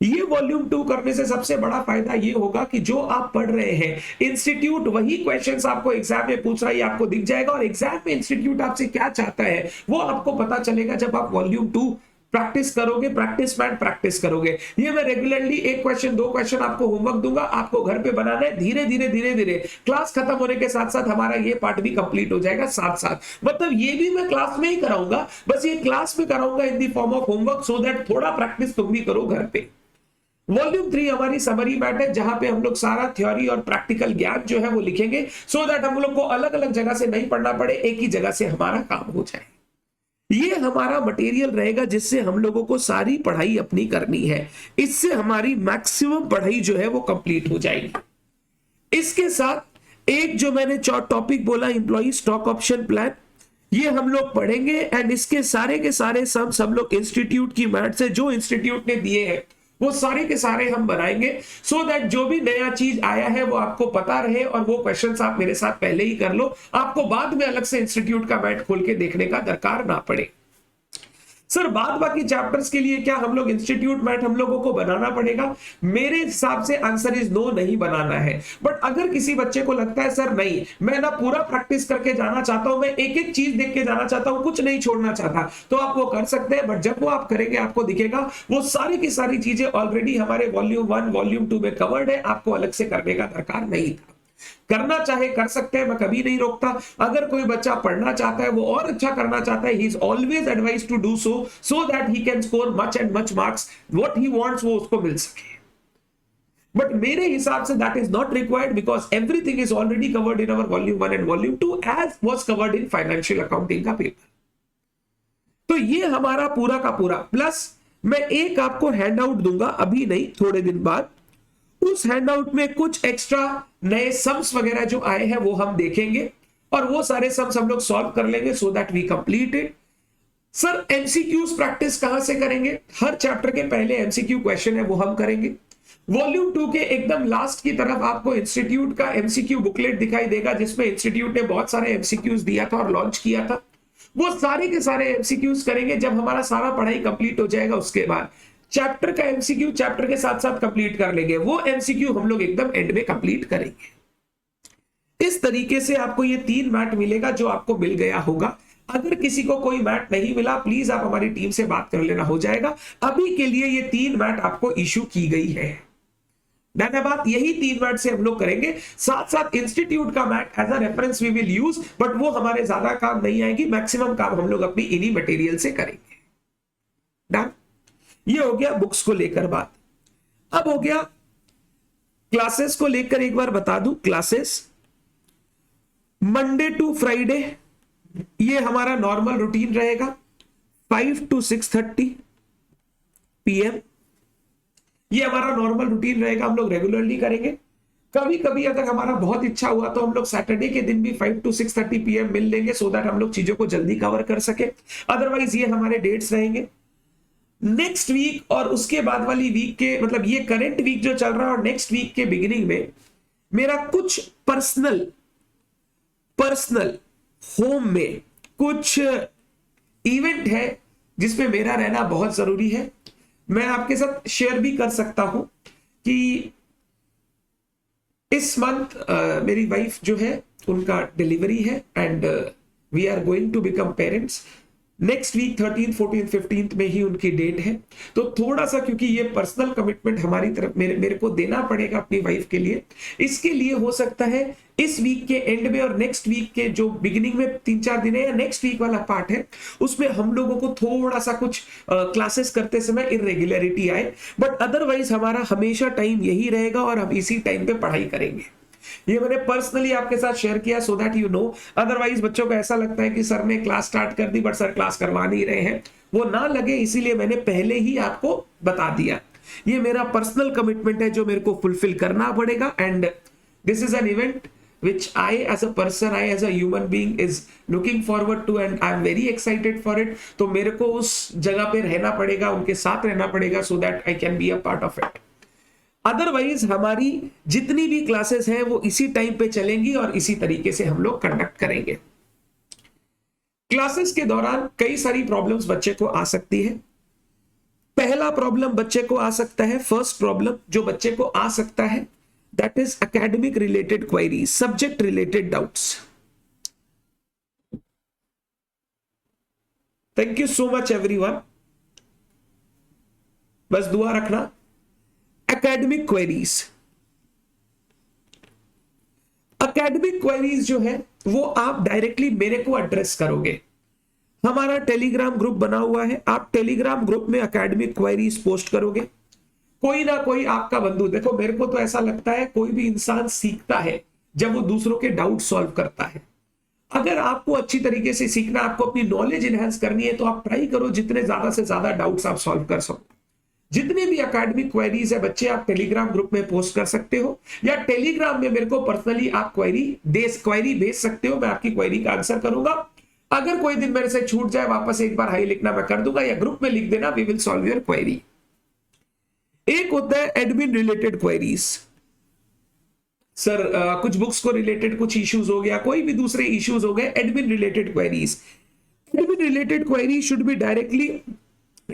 ये वॉल्यूम 2 करने से सबसे बड़ा फायदा ये होगा कि जो आप पढ़ रहे हैं, इंस्टीट्यूट वही क्वेश्चंस आपको एग्जाम में पूछ रहा है, आपको दिख जाएगा, और एग्जाम में इंस्टीट्यूट आपसे क्या चाहता है वो आपको पता चलेगा जब आप वॉल्यूम 2 प्रैक्टिस करोगे, प्रैक्टिस करोगे। ये मैं रेगुलरली एक क्वेश्चन, दो क्वेश्चन आपको होमवर्क दूंगा, आपको घर पे बनाना है। धीरे धीरे क्लास खत्म होने के साथ साथ हमारा ये पार्ट भी कंप्लीट हो जाएगा साथ साथ। मतलब ये भी मैं क्लास में ही कराऊंगा, बस ये क्लास में कराऊंगा in the form of homework, so that थोड़ा प्रैक्टिस तुम भी करो घर पे। वॉल्यूम 3 हमारी समरी मैट है, जहां पे हम लोग सारा थ्योरी और प्रैक्टिकल ज्ञान जो है वो लिखेंगे, सो दैट हम लोग को अलग अलग जगह से नहीं पढ़ना पड़े, एक ही जगह से हमारा काम हो जाए। ये हमारा मटेरियल रहेगा जिससे हम लोगों को सारी पढ़ाई अपनी करनी है। इससे हमारी मैक्सिमम पढ़ाई जो है वो कंप्लीट हो जाएगी। इसके साथ एक जो मैंने टॉपिक बोला, एम्प्लॉई स्टॉक ऑप्शन प्लान, ये हम लोग पढ़ेंगे, एंड इसके सारे के सारे सब लोग इंस्टीट्यूट की मैट से, जो इंस्टीट्यूट ने दिए हैं वो सारे के सारे हम बनाएंगे, सो दैट जो भी नया चीज आया है वो आपको पता रहे, और वो क्वेश्चंस आप मेरे साथ पहले ही कर लो, आपको बाद में अलग से इंस्टीट्यूट का मैट खोल के देखने का दरकार ना पड़े। सर बाद बाकी चैप्टर्स के लिए क्या हम लोग इंस्टीट्यूट मैट हम लोगों को बनाना पड़ेगा? मेरे हिसाब से आंसर इज नो, नहीं बनाना है। बट अगर किसी बच्चे को लगता है सर नहीं, मैं ना पूरा प्रैक्टिस करके जाना चाहता हूं, मैं एक एक चीज देख के जाना चाहता हूं, कुछ नहीं छोड़ना चाहता, तो आप वो कर सकते हैं। बट जब वो आप करेंगे आपको दिखेगा वो सारी की सारी चीजें ऑलरेडी हमारे वॉल्यूम 1 वॉल्यूम 2 में कवर्ड है, आपको अलग से करने का दरकार नहीं था। करना चाहे कर सकते हैं, मैं कभी नहीं रोकता। अगर कोई बच्चा पढ़ना चाहता है, वो और अच्छा करना चाहता है, he is always advise to do so that he can score much and much marks, what he wants वो उसको मिल सके। बट मेरे हिसाब से that is not required, because everything is already covered in our volume 1 and volume 2 as was covered in financial accounting का पेपर। तो ये हमारा पूरा का पूरा, प्लस मैं एक आपको हैंड आउट दूंगा, अभी नहीं थोड़े दिन बाद। उस हैंडआउट में कुछ एक्स्ट्रा नए सम्स वगैरह जो आए हैं वो हम देखेंगे, और वो सारे सम्स हम लोग सॉल्व कर लेंगे, so that we complete it. Sir MCQs practice कहां से करेंगे? हर चैप्टर के पहले एमसीक्यू क्वेश्चन है वो हम करेंगे। वॉल्यूम 2 के एकदम लास्ट की तरफ आपको इंस्टीट्यूट का एमसीक्यू बुकलेट दिखाई देगा, जिसमें इंस्टीट्यूट ने बहुत सारे एमसीक्यूज दिया था और लॉन्च किया था। वो सारे के सारे एमसीक्यूज करेंगे जब हमारा सारा पढ़ाई कंप्लीट हो जाएगा। उसके बाद चैप्टर का एमसीक्यू चैप्टर के साथ साथ कंप्लीट कर लेंगे, वो एमसीक्यू हम लोग एकदम एंड में कंप्लीट करेंगे। इस तरीके से आपको ये 3 मैट मिलेगा जो आपको मिल गया होगा। अगर किसी को कोई मैट नहीं मिला, प्लीज आप हमारी टीम से बात कर लेना, हो जाएगा। अभी के लिए ये 3 मैट आपको इशू की गई है। धन्यवाद। यही 3 मैट से हम लोग करेंगे, साथ साथ इंस्टीट्यूट का mat as a reference we will use, but वो हमारे ज्यादा काम नहीं आएगी, मैक्सिमम काम हम लोग अपनी इन्हीं मटेरियल से करेंगे। डन। ये हो गया बुक्स को लेकर बात। अब हो गया क्लासेस को लेकर, एक बार बता दूं, क्लासेस मंडे टू फ्राइडे ये हमारा नॉर्मल रूटीन रहेगा, 5 to 6:30 PM। ये हमारा नॉर्मल रूटीन रहेगा, हम लोग रेगुलरली करेंगे। कभी कभी अगर हमारा बहुत इच्छा हुआ तो हम लोग सैटरडे के दिन भी 5 to 6:30 PM मिल लेंगे, सो दैट हम लोग चीजों को जल्दी कवर कर सके। अदरवाइज ये हमारे डेट्स रहेंगे। नेक्स्ट वीक और उसके बाद वाली वीक के, मतलब ये करंट वीक जो चल रहा है और नेक्स्ट वीक के बिगिनिंग में मेरा कुछ पर्सनल होम में कुछ इवेंट है जिसमें मेरा रहना बहुत जरूरी है। मैं आपके साथ शेयर भी कर सकता हूं कि इस मंथ मेरी वाइफ जो है उनका डिलीवरी है, and we are going to become parents. Next week 13, 14, 15 में ही उनकी डेट है। तो थोड़ा सा, क्योंकि ये पर्सनल कमिटमेंट हमारी तरफ मेरे को देना पड़ेगा अपनी वाइफ के लिए, इसके लिए हो सकता है इस वीक के एंड में और नेक्स्ट वीक के जो बिगिनिंग में 3-4 दिन है, या नेक्स्ट वीक वाला पार्ट है, उसमें हम लोगों को थोड़ा सा कुछ क्लासेस करते समय इरेगुलरिटी आए। बट अदरवाइज हमारा हमेशा टाइम यही रहेगा और हम इसी टाइम पे पढ़ाई करेंगे। ये मैंने पर्सनली आपके साथ शेयर किया, so that you know. Otherwise बच्चों को ऐसा लगता है कि सर ने क्लास स्टार्ट कर दी बट सर क्लास करवा नहीं रहे हैं, वो ना लगे, इसीलिए मैंने पहले ही आपको बता दिया। ये मेरा पर्सनल कमिटमेंट है जो मेरे को फुलफिल करना पड़ेगा, and this is an event which I as a person, I as a human being is looking forward to, and I am very excited for it। तो मेरे को उस जगह पे रहना पड़ेगा, उनके साथ रहना पड़ेगा, so that I can be a part of it। Otherwise हमारी जितनी भी क्लासेस हैं वो इसी टाइम पे चलेंगी और इसी तरीके से हम लोग कंडक्ट करेंगे। क्लासेस के दौरान कई सारी प्रॉब्लम्स बच्चे को आ सकती है। पहला प्रॉब्लम बच्चे को आ सकता है, फर्स्ट प्रॉब्लम जो बच्चे को आ सकता है, that is academic related queries, subject related doubts. Thank you so much everyone, बस दुआ रखना। एकेडमिक क्वेरीज, एकेडमिक क्वेरीज जो है वो आप डायरेक्टली मेरे को एड्रेस करोगे। हमारा टेलीग्राम ग्रुप बना हुआ है, आप टेलीग्राम ग्रुप में एकेडमिक क्वेरीज पोस्ट करोगे। कोई ना कोई आपका बंधु, देखो मेरे को तो ऐसा लगता है कोई भी इंसान सीखता है जब वो दूसरों के डाउट सॉल्व करता है। अगर आपको अच्छी तरीके से सीखना, आपको अपनी नॉलेज इनहेंस करनी है, तो आप ट्राई करो जितने ज्यादा से ज्यादा डाउट्स आप सॉल्व कर सको। जितने भी एकेडमिक क्वेरीज है बच्चे, आप टेलीग्राम ग्रुप में पोस्ट कर सकते हो, या टेलीग्राम में मेरे को पर्सनली आप क्वेरी भेज सकते हो, मैं आपकी क्वेरी का आंसर करूंगा। अगर कोई दिन मेरे से छूट जाए, वापस एक बार हाई लिखना मैं कर दूंगा, या ग्रुप में लिख देना, we will solve your query. एक होता है एडमिन रिलेटेड क्वेरीज। सर कुछ बुक्स को रिलेटेड कुछ इश्यूज हो गया, कोई भी दूसरे इश्यूज हो गए, admin related queries. Admin related query should be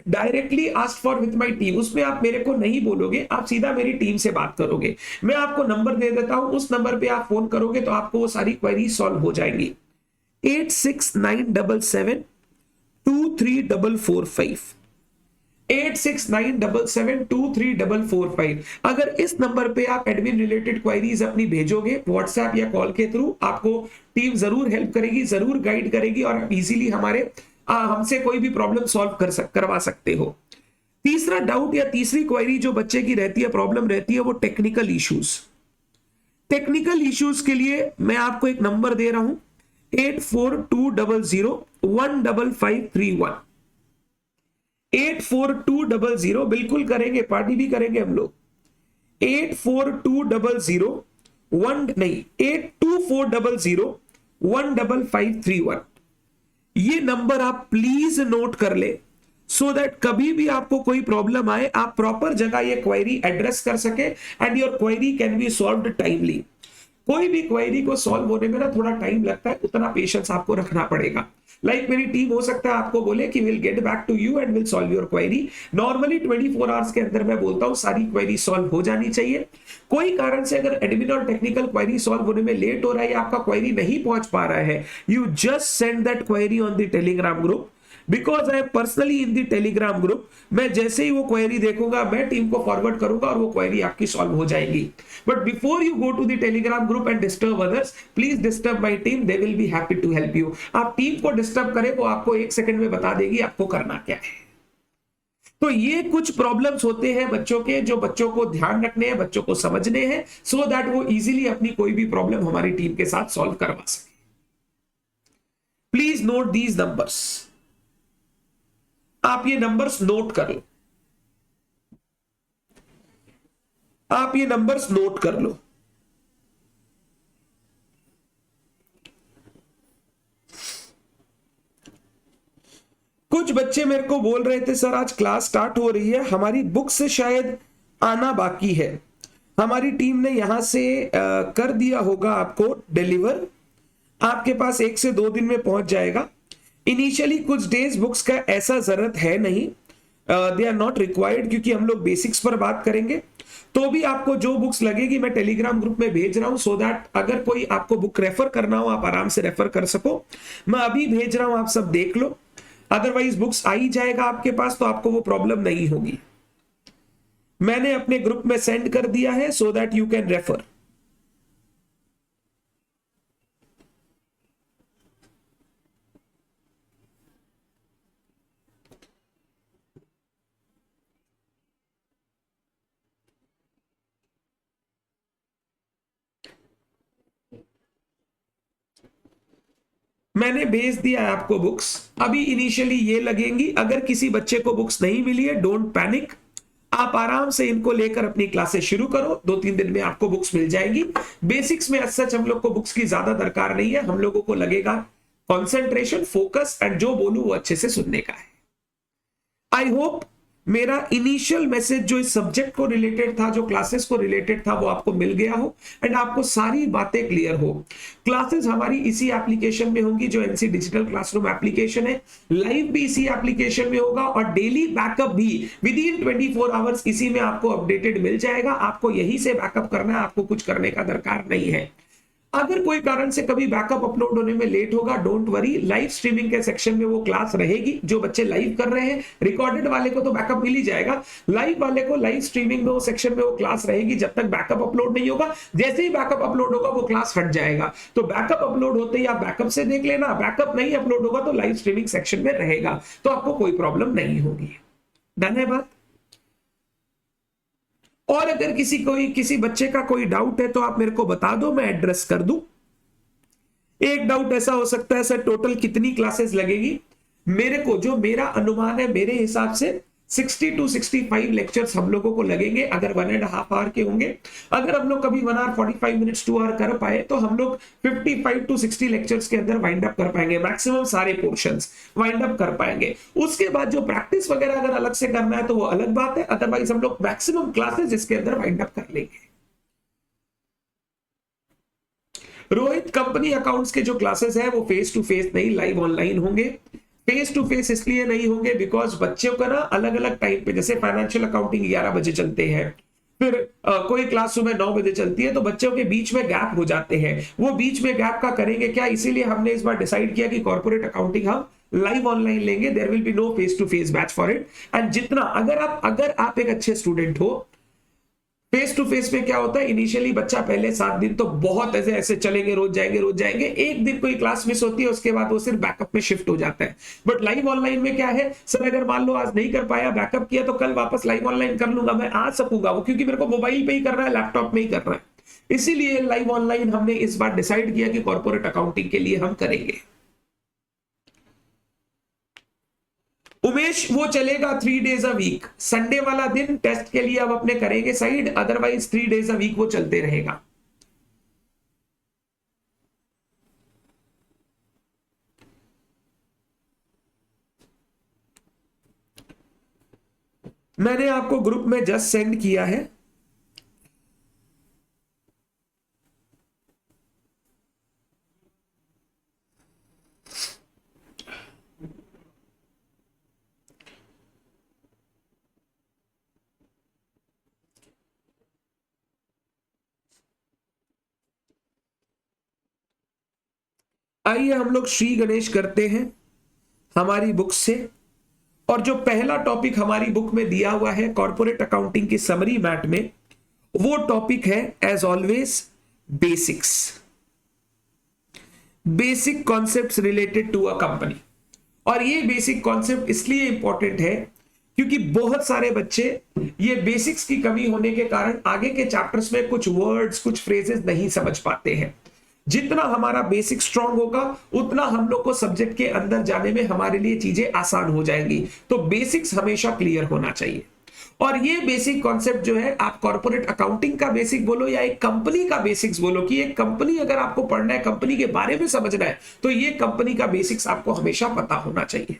directly asked for with my team. उसमें आप मेरे को नहीं बोलोगे, आप सीधा मेरी टीम से बात करोगे। मैं आपको नंबर दे देता हूं, उस नंबर पे आप फोन करोगे तो आपको वो सारी क्वेरी सॉल्व हो जाएंगी। 8697723445, 8697723445। अगर इस नंबर पे आप एडमिन रिलेटेड क्वेरीज अपनी भेजोगे व्हाट्सएप या कॉल के थ्रू, आपको टीम जरूर हेल्प करेगी, जरूर गाइड करेगी, और आप इजीली हमसे कोई भी प्रॉब्लम सॉल्व करवा सकते हो। तीसरा डाउट या तीसरी क्वेरी जो बच्चे की रहती है, प्रॉब्लम रहती है, वो टेक्निकल इश्यूज। टेक्निकल इश्यूज के लिए मैं आपको एक नंबर दे रहा हूं, 8420015531, 8420, बिल्कुल करेंगे, पार्टी भी करेंगे हम लोग। 8240 ये नंबर आप प्लीज नोट कर ले, सो दैट कभी भी आपको कोई प्रॉब्लम आए, आप प्रॉपर जगह ये क्वेरी एड्रेस कर सके, and your query can be solved timely. कोई भी क्वेरी को सॉल्व होने में ना थोड़ा टाइम लगता है, उतना पेशेंस आपको रखना पड़ेगा। लाइक मेरी टीम हो सकता है आपको बोले कि will get back to you and will solve your query. Normally 24 hours के अंदर मैं बोलता हूं सारी क्वेरी सॉल्व हो जानी चाहिए। कोई कारण से अगर एडमिन और टेक्निकल क्वेरी सॉल्व होने में लेट हो रहा है या आपका क्वेरी नहीं पहुंच पा रहा है, you just send that query on the Telegram group, because I am personally in the Telegram group. मैं जैसे ही वो क्वेरी देखूंगा, मैं टीम को फॉरवर्ड करूंगा और वो क्वेरी आपकी सॉल्व हो जाएगी। But before you go to the Telegram group and disturb others, please disturb my team, they will be happy to help you. आप टीम को डिस्टर्ब करें, वो आपको 1 सेकंड में बता देगी आपको करना क्या है। तो ये कुछ प्रॉब्लम्स होते हैं बच्चों के, जो बच्चों को ध्यान रखने हैं, बच्चों को समझने हैं, सो दैट वो इजीली अपनी कोई भी प्रॉब्लम हमारी टीम के साथ सॉल्व करवा सके। प्लीज नोट दीज नंबर्स, आप ये नंबर्स नोट कर लो, आप ये नंबर्स नोट कर लो। कुछ बच्चे मेरे को बोल रहे थे सर आज क्लास स्टार्ट हो रही है, हमारी बुक से शायद आना बाकी है। हमारी टीम ने यहां से कर दिया होगा आपको डिलीवर, आपके पास 1 से 2 दिन में पहुंच जाएगा। इनिशियली कुछ डेज बुक्स का ऐसा जरूरत है नहीं, दे आर नॉट रिक्वायर्ड, क्योंकि हम लोग बेसिक्स पर बात करेंगे। तो भी आपको जो बुक्स लगेगी मैं टेलीग्राम ग्रुप में भेज रहा हूं, सो दैट अगर कोई आपको बुक रेफर करना हो आप आराम से रेफर कर सको। मैं अभी भेज रहा हूं, आप सब देख लो, अदरवाइज बुक्स आ ही जाएगा आपके पास, तो आपको वो प्रॉब्लम नहीं होगी। मैंने अपने ग्रुप में सेंड कर दिया है, so that you can refer. मैंने भेज दिया है आपको बुक्स, अभी इनिशियली ये लगेंगी। अगर किसी बच्चे को बुक्स नहीं मिली है, डोंट पैनिक, आप आराम से इनको लेकर अपनी क्लासेस शुरू करो, 2-3 दिन में आपको बुक्स मिल जाएंगी। बेसिक्स में सच हम लोग को बुक्स की ज्यादा दरकार नहीं है, हम लोगों को लगेगा कंसंट्रेशन, फोकस, एंड जो बोलूं वो अच्छे से सुनने का है। आई होप मेरा इनिशियल मैसेज जो इस सब्जेक्ट को रिलेटेड था, जो क्लासेस को रिलेटेड था, वो आपको मिल गया हो एंड आपको सारी बातें क्लियर हो। क्लासेस हमारी इसी एप्लीकेशन में होंगी जो एनसी डिजिटल क्लासरूम एप्लीकेशन है, लाइव भी इसी एप्लीकेशन में होगा और डेली बैकअप भी विद इन 24 आवर्स इसी में आपको अपडेटेड मिल जाएगा। आपको यही से बैकअप करना है, आपको कुछ करने का दरकार नहीं है। अगर कोई कारण से कभी बैकअप अपलोड होने में लेट होगा, डोंट वरी, लाइव स्ट्रीमिंग के सेक्शन में वो क्लास रहेगी। जो बच्चे लाइव कर रहे हैं, रिकॉर्डेड वाले को तो बैकअप मिल ही जाएगा, लाइव वाले को लाइव स्ट्रीमिंग में वो सेक्शन में वो क्लास रहेगी जब तक बैकअप अपलोड नहीं होगा। जैसे ही बैकअप अपलोड होगा वो क्लास हट जाएगा। तो बैकअप अपलोड होते ही आप बैकअप से देख लेना, बैकअप नहीं अपलोड होगा तो लाइव स्ट्रीमिंग सेक्शन में रहेगा, तो आपको कोई प्रॉब्लम नहीं होगी। डन है बात? और अगर किसी बच्चे का कोई डाउट है तो आप मेरे को बता दो, मैं एड्रेस कर दूं। एक डाउट ऐसा हो सकता है, सर टोटल कितनी क्लासेस लगेगी? मेरा अनुमान है, मेरे हिसाब से 60 to 65 लेक्चर्स हम लोगों को लगेंगे अगर 1.5 आवर के होंगे। अगर हम लोग कभी 1 आवर 45 मिनट्स 2 आवर कर पाए तो हम लोग 55 to 60 लेक्चर्स के अंदर वाइंड अप कर पाएंगे, मैक्सिमम सारे पोर्शंस वाइंड अप कर पाएंगे। उसके बाद जो प्रैक्टिस वगैरह अगर अलग से करना है तो वो अलग बात है, अदरवाइज हम लोग मैक्सिमम क्लासेस इसके अंदर वाइंड अप कर लेंगे। रोहित, कंपनी अकाउंट्स के जो क्लासेस है वो फेस टू फेस नहीं, लाइव ऑनलाइन होंगे। फेस टू फेस इसलिए नहीं होंगे बिकॉज बच्चों का ना अलग अलग टाइम पे, जैसे फाइनेंशियल अकाउंटिंग 11 बजे चलते हैं, फिर कोई क्लास सुबह 9 बजे चलती है, तो बच्चों के बीच में गैप हो जाते हैं। वो बीच में गैप का करेंगे क्या, इसीलिए हमने इस बार डिसाइड किया कि कॉर्पोरेट अकाउंटिंग हम लाइव ऑनलाइन लेंगे। There will be no face to face batch for it. And जितना अगर आप एक अच्छे स्टूडेंट हो, फेस टू फेस में क्या होता है, इनिशियली बच्चा पहले 7 दिन तो बहुत ऐसे ऐसे चलेंगे, रोज जाएंगे, एक दिन कोई क्लास मिस होती है उसके बाद वो सिर्फ बैकअप में शिफ्ट हो जाता है। बट लाइव ऑनलाइन में क्या है, सर अगर मान लो आज नहीं कर पाया, बैकअप किया, तो कल वापस लाइव ऑनलाइन कर लूंगा, मैं आ सकूंगा वो, क्योंकि मेरे को मोबाइल पे ही करना है, लैपटॉप में ही करना है। इसीलिए लाइव ऑनलाइन हमने इस बार डिसाइड किया कि कॉर्पोरेट अकाउंटिंग के लिए हम करेंगे। उमेश, वो चलेगा 3 days अ वीक। संडे वाला दिन टेस्ट के लिए अब अपने करेंगे side, otherwise 3 days a week वो चलते रहेगा। मैंने आपको ग्रुप में जस्ट सेंड किया है। आइए हम लोग श्री गणेश करते हैं हमारी बुक से। और जो पहला टॉपिक हमारी बुक में दिया हुआ है कॉर्पोरेट अकाउंटिंग की समरी मैट में, वो टॉपिक है as always basics, basic concepts related to a company. और ये बेसिक कॉन्सेप्ट इसलिए इंपॉर्टेंट है क्योंकि बहुत सारे बच्चे ये बेसिक्स की कमी होने के कारण आगे के चैप्टर्स में कुछ वर्ड्स, कुछ फ्रेजेस नहीं समझ पाते हैं। जितना हमारा बेसिक स्ट्रांग होगा उतना हम लोग को सब्जेक्ट के अंदर जाने में हमारे लिए चीजें आसान हो जाएंगी। तो बेसिक्स हमेशा क्लियर होना चाहिए। और ये बेसिक कॉन्सेप्ट जो है, आप कॉर्पोरेट अकाउंटिंग का बेसिक बोलो या एक कंपनी का बेसिक्स बोलो, कि एक कंपनी अगर आपको पढ़ना है, कंपनी के बारे में समझना है, तो ये कंपनी का बेसिक्स आपको हमेशा पता होना चाहिए।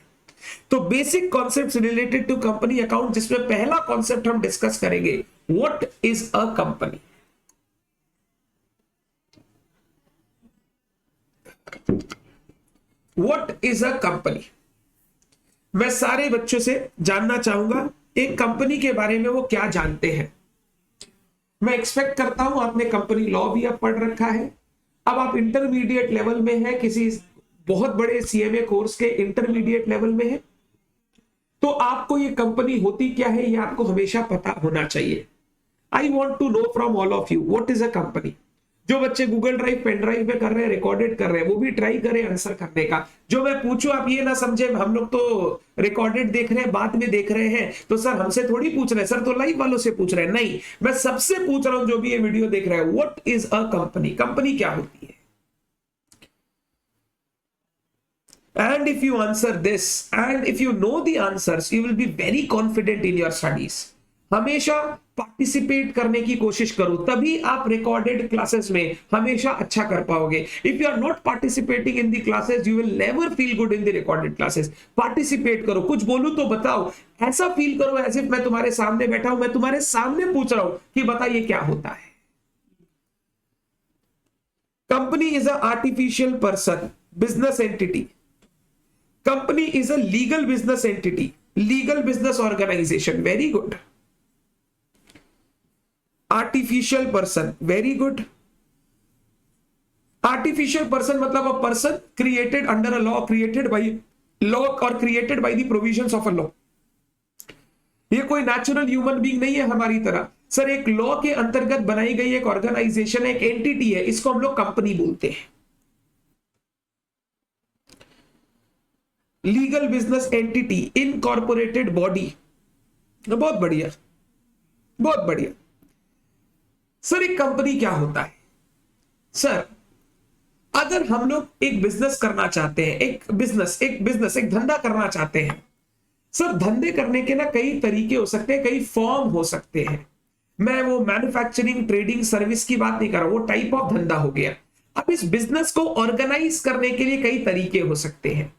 तो basic concepts related to company account, जिसमें पहला कॉन्सेप्ट हम डिस्कस करेंगे, what is a company. What is a company, मैं सारे बच्चों से जानना चाहूंगा एक कंपनी के बारे में वो क्या जानते हैं। मैं एक्सपेक्ट करता हूं आपने कंपनी लॉ भी अब पढ़ रखा है। अब आप इंटरमीडिएट लेवल में है, किसी बहुत बड़े सीएमए कोर्स के इंटरमीडिएट लेवल में है, तो आपको ये कंपनी होती क्या है ये आपको हमेशा पता होना चाहिए। I want to know from all of you what is a company. जो बच्चे गूगल ड्राइव, पेन ड्राइव में कर रहे हैं, रिकॉर्डेड कर रहे हैं, वो भी ट्राई करें आंसर करने का। जो मैं पूछूं आप ये ना समझे हम लोग तो रिकॉर्डेड देख रहे हैं, बाद में देख रहे हैं, तो सर हमसे थोड़ी पूछ रहे हैं, सर तो लाइव वालों से पूछ रहे हैं। नहीं, मैं सबसे पूछ रहा हूं जो भी ये वीडियो देख रहा है, what is a company, company क्या होती है। And if you answer this and if you know the answers, you will be very confident in your studies. हमेशा पार्टिसिपेट करने की कोशिश करो, तभी आप रिकॉर्डेड क्लासेस में हमेशा अच्छा कर पाओगे। If you are not participating in the classes you will never feel good in the recorded classes. Participate करो, कुछ बोलूं तो बताओ, ऐसा फील करो एज इफ मैं तुम्हारे सामने बैठा हूं, मैं तुम्हारे सामने पूछ रहा हूं कि बताइए क्या होता है। Company is a artificial person, business entity. Company is a legal business entity, legal business organization. Very good. Artificial person, very good. Artificial person मतलब a person created under a law, created by law और created by the provisions of a law. ये कोई नेचुरल ह्यूमन बीइंग नहीं है हमारी तरह सर, एक लॉ के अंतर्गत बनाई गई एक ऑर्गेनाइजेशन, एक एंटिटी है, इसको हम लोग कंपनी बोलते हैं। Legal business entity, incorporated body. बहुत बढ़िया, बहुत बढ़िया। सर एक कंपनी क्या होता है? सर अगर हम लोग एक बिजनेस करना चाहते हैं, एक धंधा करना चाहते हैं, सर धंधे करने के ना कई तरीके हो सकते हैं, कई फॉर्म हो सकते हैं। मैं वो मैन्युफैक्चरिंग, ट्रेडिंग, सर्विस की बात नहीं कर रहा, वो टाइप ऑफ धंधा हो गया। अब इस बिजनेस को ऑर्गेनाइज करने के लिए कई तरीके हो सकते हैं।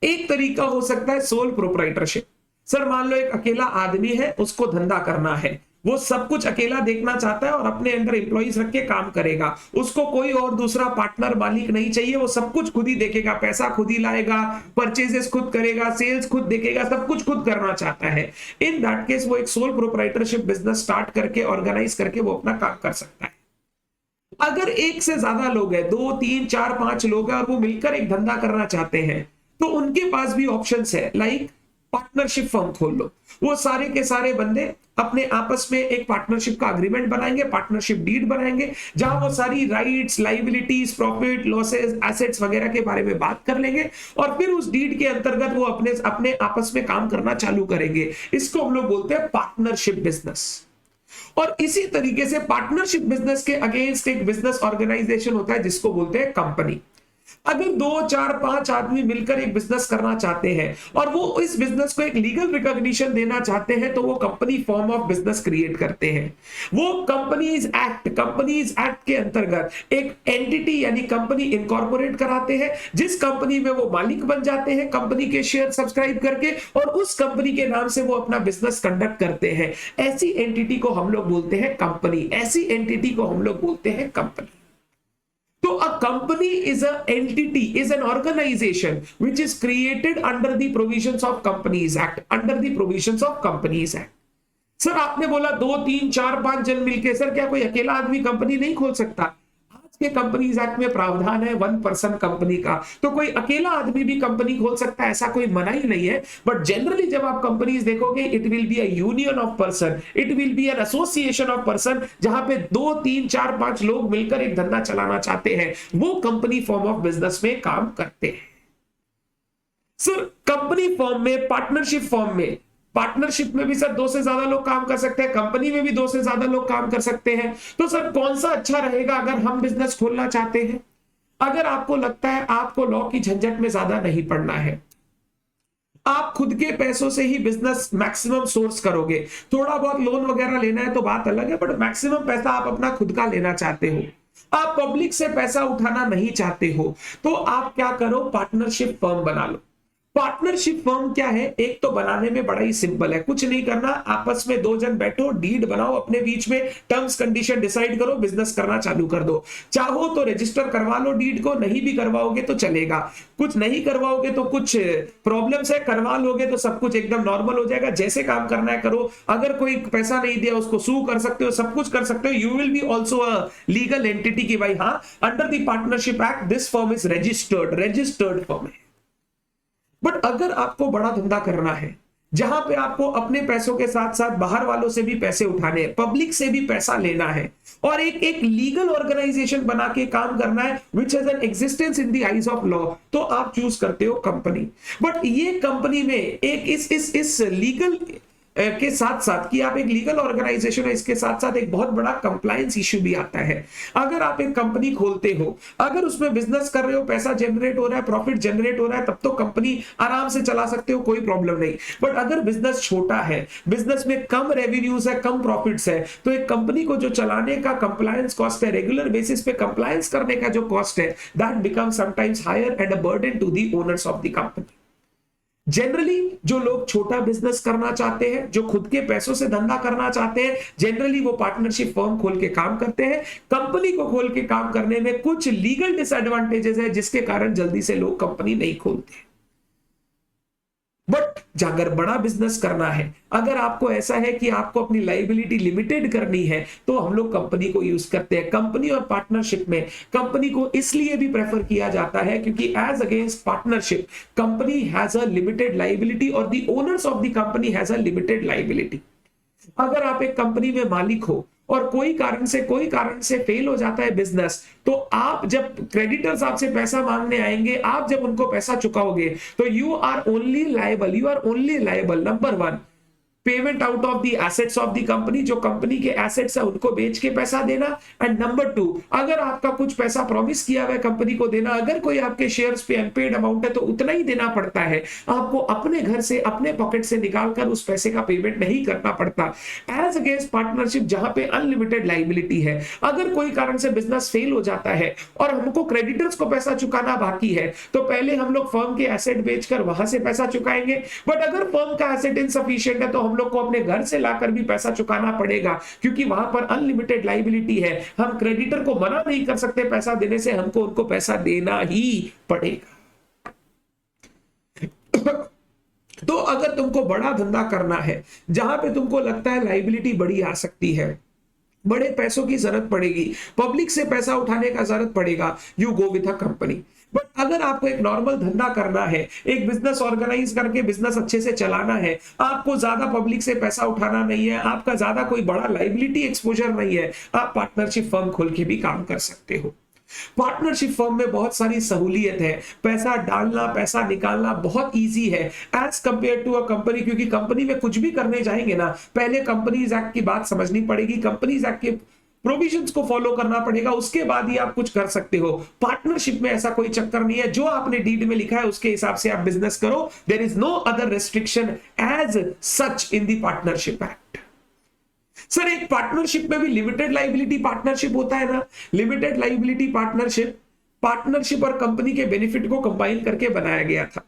एक तरीका हो सकता है सोल प्रोप्राइटरशिप। सर मान लो एक अकेला आदमी है, उसको धंधा करना है, वो सब कुछ अकेला देखना चाहता है और अपने अंडर एम्प्लॉइज रख के काम करेगा, उसको कोई और दूसरा पार्टनर मालिक नहीं चाहिए, वो सब कुछ खुद ही देखेगा, पैसा खुद ही लाएगा, परचेजेस खुद करेगा, सेल्स खुद देखेगा, सब कुछ खुद करना चाहता है। इन दैट केस वो एक सोल प्रोप्राइटरशिप बिजनेस स्टार्ट करके ऑर्गेनाइज करके वो अपना काम कर सकता है। अगर एक से ज्यादा लोग हैं, 2, 3, 4, 5 लोग हैं और वो मिलकर एक धंधा करना चाहते हैं, तो उनके पास भी ऑप्शंस है, लाइक पार्टनरशिप फर्म खोल लो। वो सारे के सारे बंदे अपने आपस में एक पार्टनरशिप का अग्रीमेंट बनाएंगे, पार्टनरशिप डीड बनाएंगे, जहां वो सारी rights, liabilities, profit, losses, assets वगैरह के बारे में बात कर लेंगे और फिर उस डीड के अंतर्गत वो अपने आपस में काम करना चालू करेंगे। इसको हम लोग बोलते हैं पार्टनरशिप बिजनेस। और इसी तरीके से पार्टनरशिप बिजनेस के अगेंस्ट एक बिजनेस ऑर्गेनाइजेशन होता है जिसको बोलते हैं कंपनी। अगर 2, 4, 5 आदमी मिलकर एक बिजनेस करना चाहते हैं और वो इस बिजनेस को एक लीगल रिकॉग्निशन देना चाहते हैं, तो वो company form of business create करते हैं। वो कंपनीज एक्ट के अंतर्गत एक एंटिटी यानी कंपनी इनकॉर्पोरेट कराते हैं, जिस कंपनी में वो मालिक बन जाते हैं कंपनी के शेयर सब्सक्राइब करके, और उस कंपनी के नाम से वो अपना बिजनेस कंडक्ट करते हैं। ऐसी एंटिटी को हम लोग बोलते हैं कंपनी, ऐसी एंटिटी को हम लोग बोलते हैं company. So a company is an entity, is an organization which is created under the provisions of Companies Act, under the provisions of Companies Act. Sir आपने बोला 2, 3, 4, 5 जन मिलके, सर क्या कोई अकेला आदमी कंपनी नहीं खोल सकता? आज के कंपनीज एक्ट में प्रावधान है 1 पर्सन कंपनी का, तो कोई अकेला आदमी भी कंपनी खोल सकता है, ऐसा कोई मना ही नहीं है। बट जनरली जब आप कंपनीज देखोगे, it will be a union of person, it will be an association of person, जहां पे 2, 3, 4, 5 लोग मिलकर एक धंधा चलाना चाहते हैं, वो कंपनी फॉर्म ऑफ बिजनेस में काम करते हैं। सर कंपनी फॉर्म में, पार्टनरशिप फॉर्म में, पार्टनरशिप में भी सर 2 से ज्यादा लोग काम कर सकते हैं, कंपनी में भी 2 से ज्यादा लोग काम कर सकते हैं। तो सर कौन सा अच्छा रहेगा अगर हम बिजनेस खोलना चाहते हैं? अगर आपको लगता है आपको लॉ की झंझट में ज्यादा नहीं पड़ना है, आप खुद के पैसों से ही बिजनेस मैक्सिमम सोर्स करोगे, थोड़ा बहुत लोन वगैरह लेना है तो बात अलग है, बट मैक्सिमम पैसा आप अपना खुद का लेना चाहते हो, आप पब्लिक से पैसा उठाना नहीं चाहते हो, तो आप क्या करो, पार्टनरशिप फर्म बना लो। पार्टनरशिप फर्म क्या है? एक तो बनाने में बड़ा ही सिंपल है, कुछ नहीं करना, आपस में 2 जन बैठो, डीड बनाओ, अपने बीच में टर्म्स कंडीशन डिसाइड करो, बिजनेस करना चालू कर दो। चाहो तो रजिस्टर करवा लो डीड को, नहीं भी करवाओगे तो चलेगा, कुछ नहीं करवाओगे तो कुछ प्रॉब्लम्स है, करवा लोगे तो सब कुछ एकदम नॉर्मल हो जाएगा। जैसे काम करना है करो, अगर कोई पैसा नहीं दिया उसको सू कर सकते हो, सब कुछ कर सकते हो। You will be also a legal entity की भाई हाँ, under the partnership act this firm is registered firm है। बट अगर आपको बड़ा धंधा करना है, जहां पे आपको अपने पैसों के साथ साथ बाहर वालों से भी पैसे उठाने हैं, पब्लिक से भी पैसा लेना है, और एक लीगल ऑर्गेनाइजेशन बना के काम करना है which has an existence in the eyes of law, तो आप चूज करते हो कंपनी। बट ये कंपनी में एक इस लीगल के साथ साथ कि आप एक लीगल ऑर्गेनाइजेशन है, इसके साथ साथ एक बहुत बड़ा कंप्लायंस इश्यू भी आता है। अगर आप एक कंपनी खोलते हो, अगर उसमें बिजनेस कर रहे हो, पैसा जनरेट हो रहा है, प्रॉफिट जनरेट हो रहा है, तब तो कंपनी आराम से चला सकते हो, कोई प्रॉब्लम नहीं। बट अगर बिजनेस छोटा है, बिजनेस में कम रेवेन्यूज है, कम प्रॉफिट्स है, तो एक कंपनी को जो चलाने का कंप्लायंस कॉस्ट है, रेगुलर बेसिस पे कंप्लायंस करने का जो कॉस्ट है, that become sometimes higher and a burden to the owners of the company. Generally जो लोग छोटा बिजनेस करना चाहते हैं, जो खुद के पैसों से धंधा करना चाहते हैं, जनरली वो पार्टनरशिप फर्म खोल के काम करते हैं। कंपनी को खोल के काम करने में कुछ लीगल डिसएडवांटेजेस है, जिसके कारण जल्दी से लोग कंपनी नहीं खोलते। बट अगर बड़ा बिजनेस करना है, अगर आपको ऐसा है कि आपको अपनी लाइबिलिटी लिमिटेड करनी है, तो हम लोग कंपनी को यूज करते हैं। कंपनी और पार्टनरशिप में कंपनी को इसलिए भी प्रेफर किया जाता है क्योंकि as against partnership company has a limited liability और the owners of the company has a limited liability. अगर आप एक कंपनी में मालिक हो और कोई कारण से फेल हो जाता है बिजनेस, तो आप जब क्रेडिटर्स आपसे पैसा मांगने आएंगे, आप जब उनको पैसा चुकाओगे, तो you are only liable number 1 payment out of the assets of the company, जो कंपनी के एसेट्स है उनको बेच के पैसा देना। एंड नंबर 2, अगर आपका कुछ पैसा प्रॉमिस किया हुआ है कंपनी को देना, अगर कोई आपके शेयर्स पे अनपेड अमाउंट है, तो उतना ही देना पड़ता है, आपको अपने घर से, अपने पॉकेट से निकालकर उस पैसे का पेमेंट नहीं करना पड़ता। एज अगेंस्ट पार्टनरशिप जहां पे अनलिमिटेड लाइबिलिटी है, अगर कोई कारण से बिजनेस फेल हो जाता है और हमको क्रेडिटर्स को पैसा चुकाना बाकी है, तो पहले हम लोग फर्म के एसेट बेचकर वहां से पैसा चुकाएंगे। बट अगर फर्म का एसेट इनसफिशिएंट है, तो हम लोग को अपने घर से लाकर भी पैसा चुकाना पड़ेगा, क्योंकि वहां पर अनलिमिटेड लायबिलिटी है। हम क्रेडिटर को मना नहीं कर सकते पैसा देने से, हमको उनको पैसा देना ही पड़ेगा। तो अगर तुमको बड़ा धंधा करना है, जहां पे तुमको लगता है लायबिलिटी बड़ी आ सकती है, बड़े पैसों की जरूरत पड़ेगी, पब्लिक से पैसा उठाने का जरूरत पड़ेगा, you go with a company. But अगर आपको एक नॉर्मल धंधा करना है, एक बिजनेस ऑर्गेनाइज करके बिजनेस अच्छे से चलाना है, आपको ज्यादा पब्लिक से पैसा उठाना नहीं है, आपका ज्यादा कोई बड़ा लायबिलिटी एक्सपोजर नहीं है, आप पार्टनरशिप फर्म खोल के भी काम कर सकते हो। पार्टनरशिप फर्म में बहुत सारी सहूलियत है, पैसा डालना, पैसा निकालना बहुत इजी है as compare to a company. क्योंकि कंपनी में कुछ भी करने जाएंगे ना, पहले कंपनीज एक्ट की बात समझनी पड़ेगी, कंपनीज एक्ट के प्रोविजंस को फॉलो करना पड़ेगा, उसके बाद ही आप कुछ कर सकते हो। पार्टनरशिप में ऐसा कोई चक्कर नहीं है, जो आपने डीड में लिखा है उसके हिसाब से आप बिजनेस करो। There is no other restriction as such in the partnership act. Sir, एक पार्टनरशिप में भी लिमिटेड लायबिलिटी पार्टनरशिप होता है ना। लिमिटेड लायबिलिटी पार्टनरशिप और कंपनी के बेनिफिट को कंबाइन करके बनाया गया था।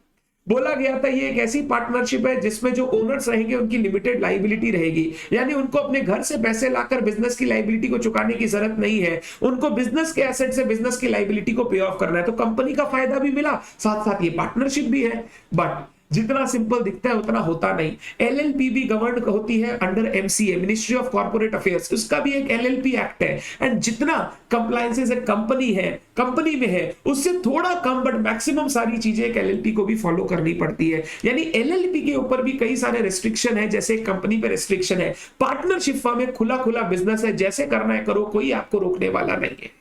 बोला गया था ये एक ऐसी पार्टनरशिप है जिसमें जो ओनर्स रहेंगे उनकी लिमिटेड लायबिलिटी रहेगी, यानी उनको अपने घर से पैसे लाकर बिजनेस की लायबिलिटी को चुकाने की जरूरत नहीं है, उनको बिजनेस के एसेट से बिजनेस की लायबिलिटी को पे ऑफ करना है। तो कंपनी का फायदा भी मिला, साथ साथ ये पार्टनरशिप भी है। बट जितना सिंपल दिखता है उतना होता नहीं। एलएलपी भी गवर्न होती है under MCA, ministry of corporate affairs, उसका भी एक एलएलपी एक्ट है। एंड जितना कंप्लायंसेस कंपनी में है उससे थोड़ा कम, बट मैक्सिमम सारी चीजें एक एलएलपी को भी फॉलो करनी पड़ती है। यानी एलएलपी के ऊपर भी कई सारे रिस्ट्रिक्शन है, जैसे कंपनी पे रिस्ट्रिक्शन है। पार्टनरशिप फर्म एक खुला खुला बिजनेस है, जैसे करना है करो, कोई आपको रोकने वाला नहीं है।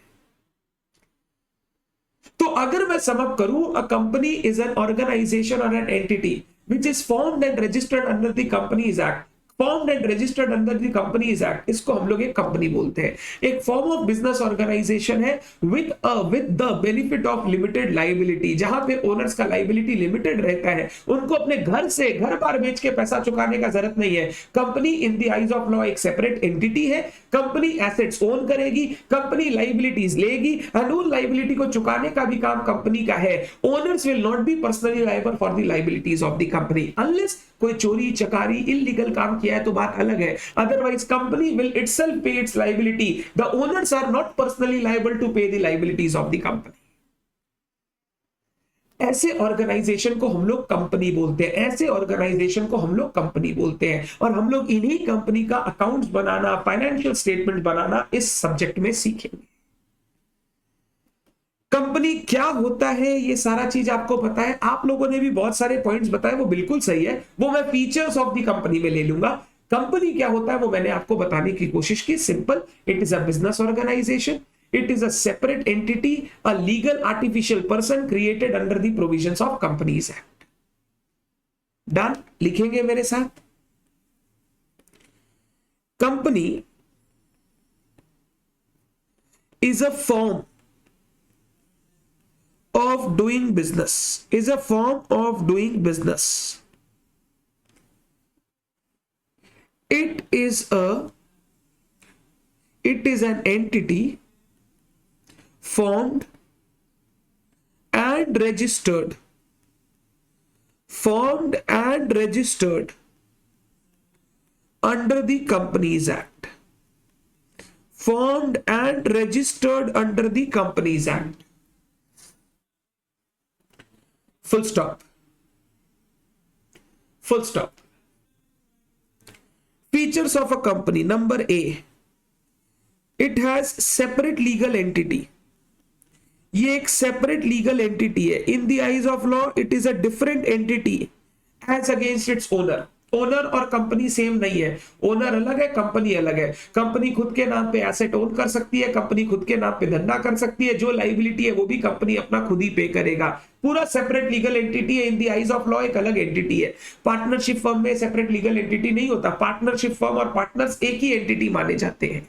तो अगर मैं सम अप करूं, a company is an organization और an entity which is formed and registered under the companies act. Formed and registered under the companies act, इसको हम लोग एक कंपनी बोलते हैं। एक फॉर्म ऑफ बिजनेस ऑर्गेनाइजेशन है with the benefit of limited liability, जहां पे ओनर्स का लायबिलिटी लिमिटेड रहता है, उनको अपने घर बार बेच के पैसा चुकाने का जरूरत नहीं है। Company in the eyes of law एक सेपरेट एंटिटी है, कंपनी एसेट्स ओन करेगी, कंपनी लायबिलिटीज लेगी, एंड उन लायबिलिटी को चुकाने का भी काम कंपनी का है। Owners will not be personally liable for the liabilities of the company unless कोई चोरी चकारी इलीगल काम किया है तो बात अलग है। Otherwise company will itself pay its liability. The owners are not personally liable to pay the liabilities of the company. ऐसे ऑर्गेनाइजेशन को हम लोग कंपनी बोलते हैं, ऐसे ऑर्गेनाइजेशन को हम लोग कंपनी बोलते हैं। और हम लोग इन्हीं कंपनी का अकाउंट्स बनाना, फाइनेंशियल स्टेटमेंट बनाना इस सब्जेक्ट में सीखेंगे। कंपनी क्या होता है ये सारा चीज आपको पता है। आप लोगों ने भी बहुत सारे पॉइंट्स बताए, वो बिल्कुल सही है, वो मैं फीचर्स ऑफ द कंपनी में ले लूंगा। कंपनी क्या होता है वो मैंने आपको बताने की कोशिश की। Simple, it is a business organisation, it is a separate entity, a legal artificial person created under the provisions of Companies Act. Done, लिखेंगे मेरे साथ। Company is a form of doing business, is a form of doing business. It is an entity formed and registered under the Companies Act. Formed and registered under the Companies Act. Full stop. Full stop. Features of a company. Number A, it has separate legal entity. ये एक separate legal entity है. In the eyes of law, it is a different entity as against its owner. Owner और कंपनी सेम नहीं है. ओनर अलग है, कंपनी अलग है. कंपनी खुद के नाम पे एसेट ओन कर सकती है, कंपनी खुद के नाम पे धंधा कर सकती है. जो लाइबिलिटी है वो भी कंपनी अपना खुद ही पे करेगा. पूरा सेपरेट लीगल एंटिटी है. In the eyes of law एक अलग एंटिटी है. पार्टनरशिप फर्म में सेपरेट लीगल एंटिटी नहीं होता. पार्टनरशिप फर्म और पार्टनर्स एक ही एंटिटी माने जाते हैं.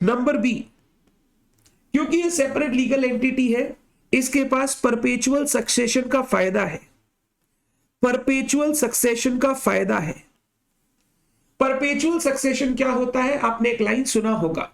नंबर बी, क्योंकि ये सेपरेट लीगल एंटिटी है, इसके पास परपेचुअल सक्सेशन का फायदा है. परपेचुअल सक्सेशन का फायदा है. परपेचुअल सक्सेशन क्या होता है? आपने एक लाइन सुना होगा,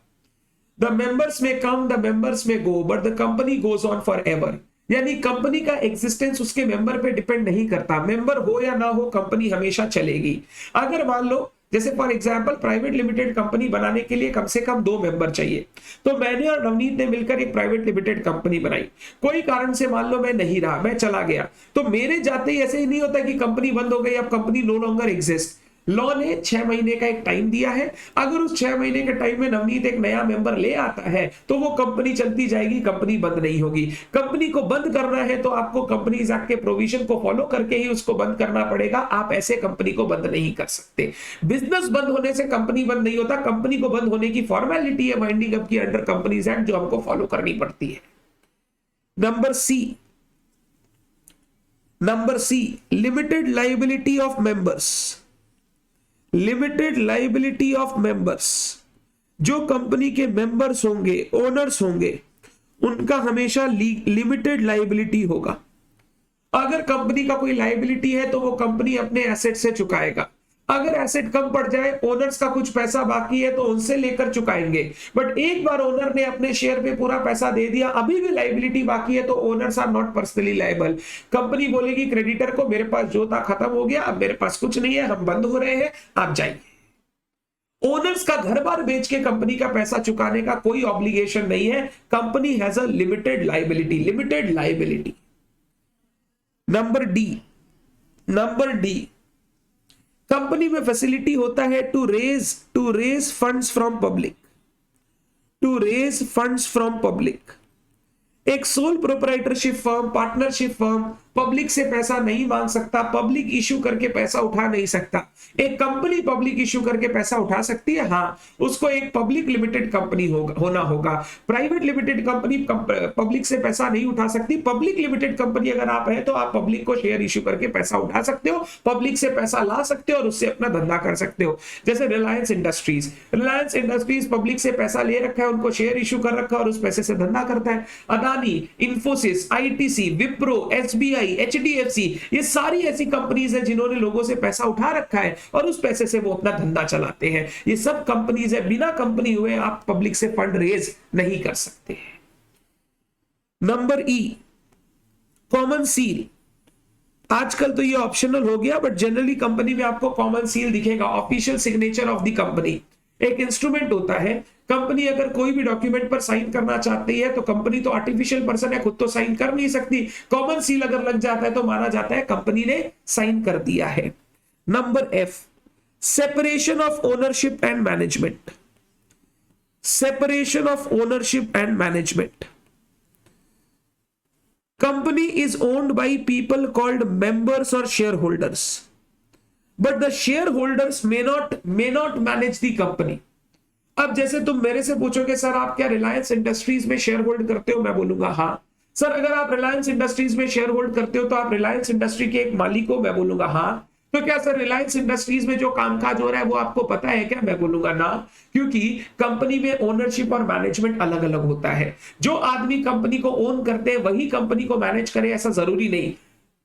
द मेंबर्स में कम, the members may go, but the company goes on for ever. यानी कंपनी का एग्जिस्टेंस उसके मेंबर पे डिपेंड नहीं करता. मेंबर हो या ना हो, कंपनी हमेशा चलेगी. अगर मान लो जैसे for example private limited company बनाने के लिए कम से कम 2 मेंबर चाहिए, तो मैंने और नवनीत ने मिलकर एक प्राइवेट लिमिटेड कंपनी बनाई. कोई कारण से मान लो मैं नहीं रहा, मैं चला गया, तो मेरे जाते ही ऐसे ही नहीं होता कि कंपनी बंद हो गई, अब company no longer exist. Law ने 6 महीने का एक टाइम दिया है. अगर उस 6 महीने के टाइम में नवनीत एक नया मेंबर ले आता है तो वो कंपनी चलती जाएगी, कंपनी बंद नहीं होगी. कंपनी को बंद करना है तो आपको कंपनीज एक्ट के प्रोविजन को फॉलो करके ही उसको बंद करना पड़ेगा. आप ऐसे कंपनी को बंद नहीं कर सकते. बिजनेस बंद होने से कंपनी बंद नहीं होता. कंपनी को बंद होने की फॉर्मेलिटी है वाइंडिंग अप की अंडर कंपनीज एक्ट, जो हमको फॉलो करनी पड़ती है. Number C, limited liability of members. Limited liability of members, जो कंपनी के मेंबर्स होंगे, ओनर्स होंगे, उनका हमेशा लिमिटेड लाइबिलिटी होगा. अगर कंपनी का कोई लाइबिलिटी है तो वो कंपनी अपने एसेट से चुकाएगा. अगर एसेट कम पड़ जाए, ओनर्स का कुछ पैसा बाकी है तो उनसे लेकर चुकाएंगे. बट एक बार ओनर ने अपने शेयर पे पूरा पैसा दे दिया, अभी भी लाइबिलिटी बाकी है, तो owners are not personally liable. Company बोलेगी क्रेडिटर को, मेरे पास जो था खत्म हो गया, अब मेरे पास कुछ नहीं है, हम बंद हो रहे हैं, आप जाइए. ओनर्स का घर बार बेच के कंपनी का पैसा चुकाने का कोई ऑब्लिगेशन नहीं है. Company has a limited liability. Number D, company में फैसिलिटी होता है to raise funds from public. एक sole proprietorship firm, partnership firm public से पैसा नहीं मांग सकता, पब्लिक इश्यू करके पैसा उठा नहीं सकता. एक कंपनी पब्लिक इश्यू करके पैसा उठा सकती है, हाँ, उसको एक पब्लिक लिमिटेड कंपनी होना होगा. प्राइवेट लिमिटेड कंपनी पब्लिक से पैसा नहीं उठा सकती. पब्लिक लिमिटेड कंपनी अगर आप है तो आप पब्लिक को शेयर इश्यू करके पैसा उठा सकते हो, पब्लिक से पैसा ला सकते हो और उससे अपना धंधा कर सकते हो. जैसे रिलायंस इंडस्ट्रीज पब्लिक से पैसा ले रखा है, उनको शेयर इश्यू कर रखा है और उस पैसे से धंधा करता है. Adani, Infosys, ITC, Wipro, SBI, HDFC, ये सारी ऐसी कंपनीज हैं जिन्होंने लोगों से पैसा उठा रखा है और उस पैसे से वो अपना धंधा चलाते हैं. ये सब कंपनीज है, बिना कंपनी हुए आप पब्लिक से फंड रेज नहीं कर सकते. नंबर ई, कॉमन सील. आजकल तो ये ऑप्शनल हो गया, बट जनरली कंपनी में आपको कॉमन सील दिखेगा, official signature of the company. एक इंस्ट्रूमेंट होता है. कंपनी अगर कोई भी डॉक्यूमेंट पर साइन करना चाहती है तो कंपनी तो आर्टिफिशियल पर्सन है, खुद तो साइन कर नहीं सकती. कॉमन सील अगर लग जाता है तो माना जाता है कंपनी ने साइन कर दिया है. Number F, separation of ownership and management. Company is owned by people called members और share holders, but the share holders may not manage the company. अब जैसे तुम मेरे से पूछोगे सर आप क्या रिलायंस इंडस्ट्रीज में शेयर होल्ड करते हो, मैं बोलूंगा हाँ. सर अगर आप रिलायंस इंडस्ट्रीज में शेयर होल्ड करते हो तो आप रिलायंस इंडस्ट्री के एक मालिक हो, मैं बोलूंगा हाँ. तो क्या सर रिलायंस इंडस्ट्रीज में जो कामकाज हो रहा है वो आपको पता है क्या? मैं बोलूंगा ना, क्योंकि कंपनी में ओनरशिप और मैनेजमेंट अलग अलग होता है। जो आदमी कंपनी को ओन करते हैं वही कंपनी को मैनेज करे ऐसा जरूरी नहीं।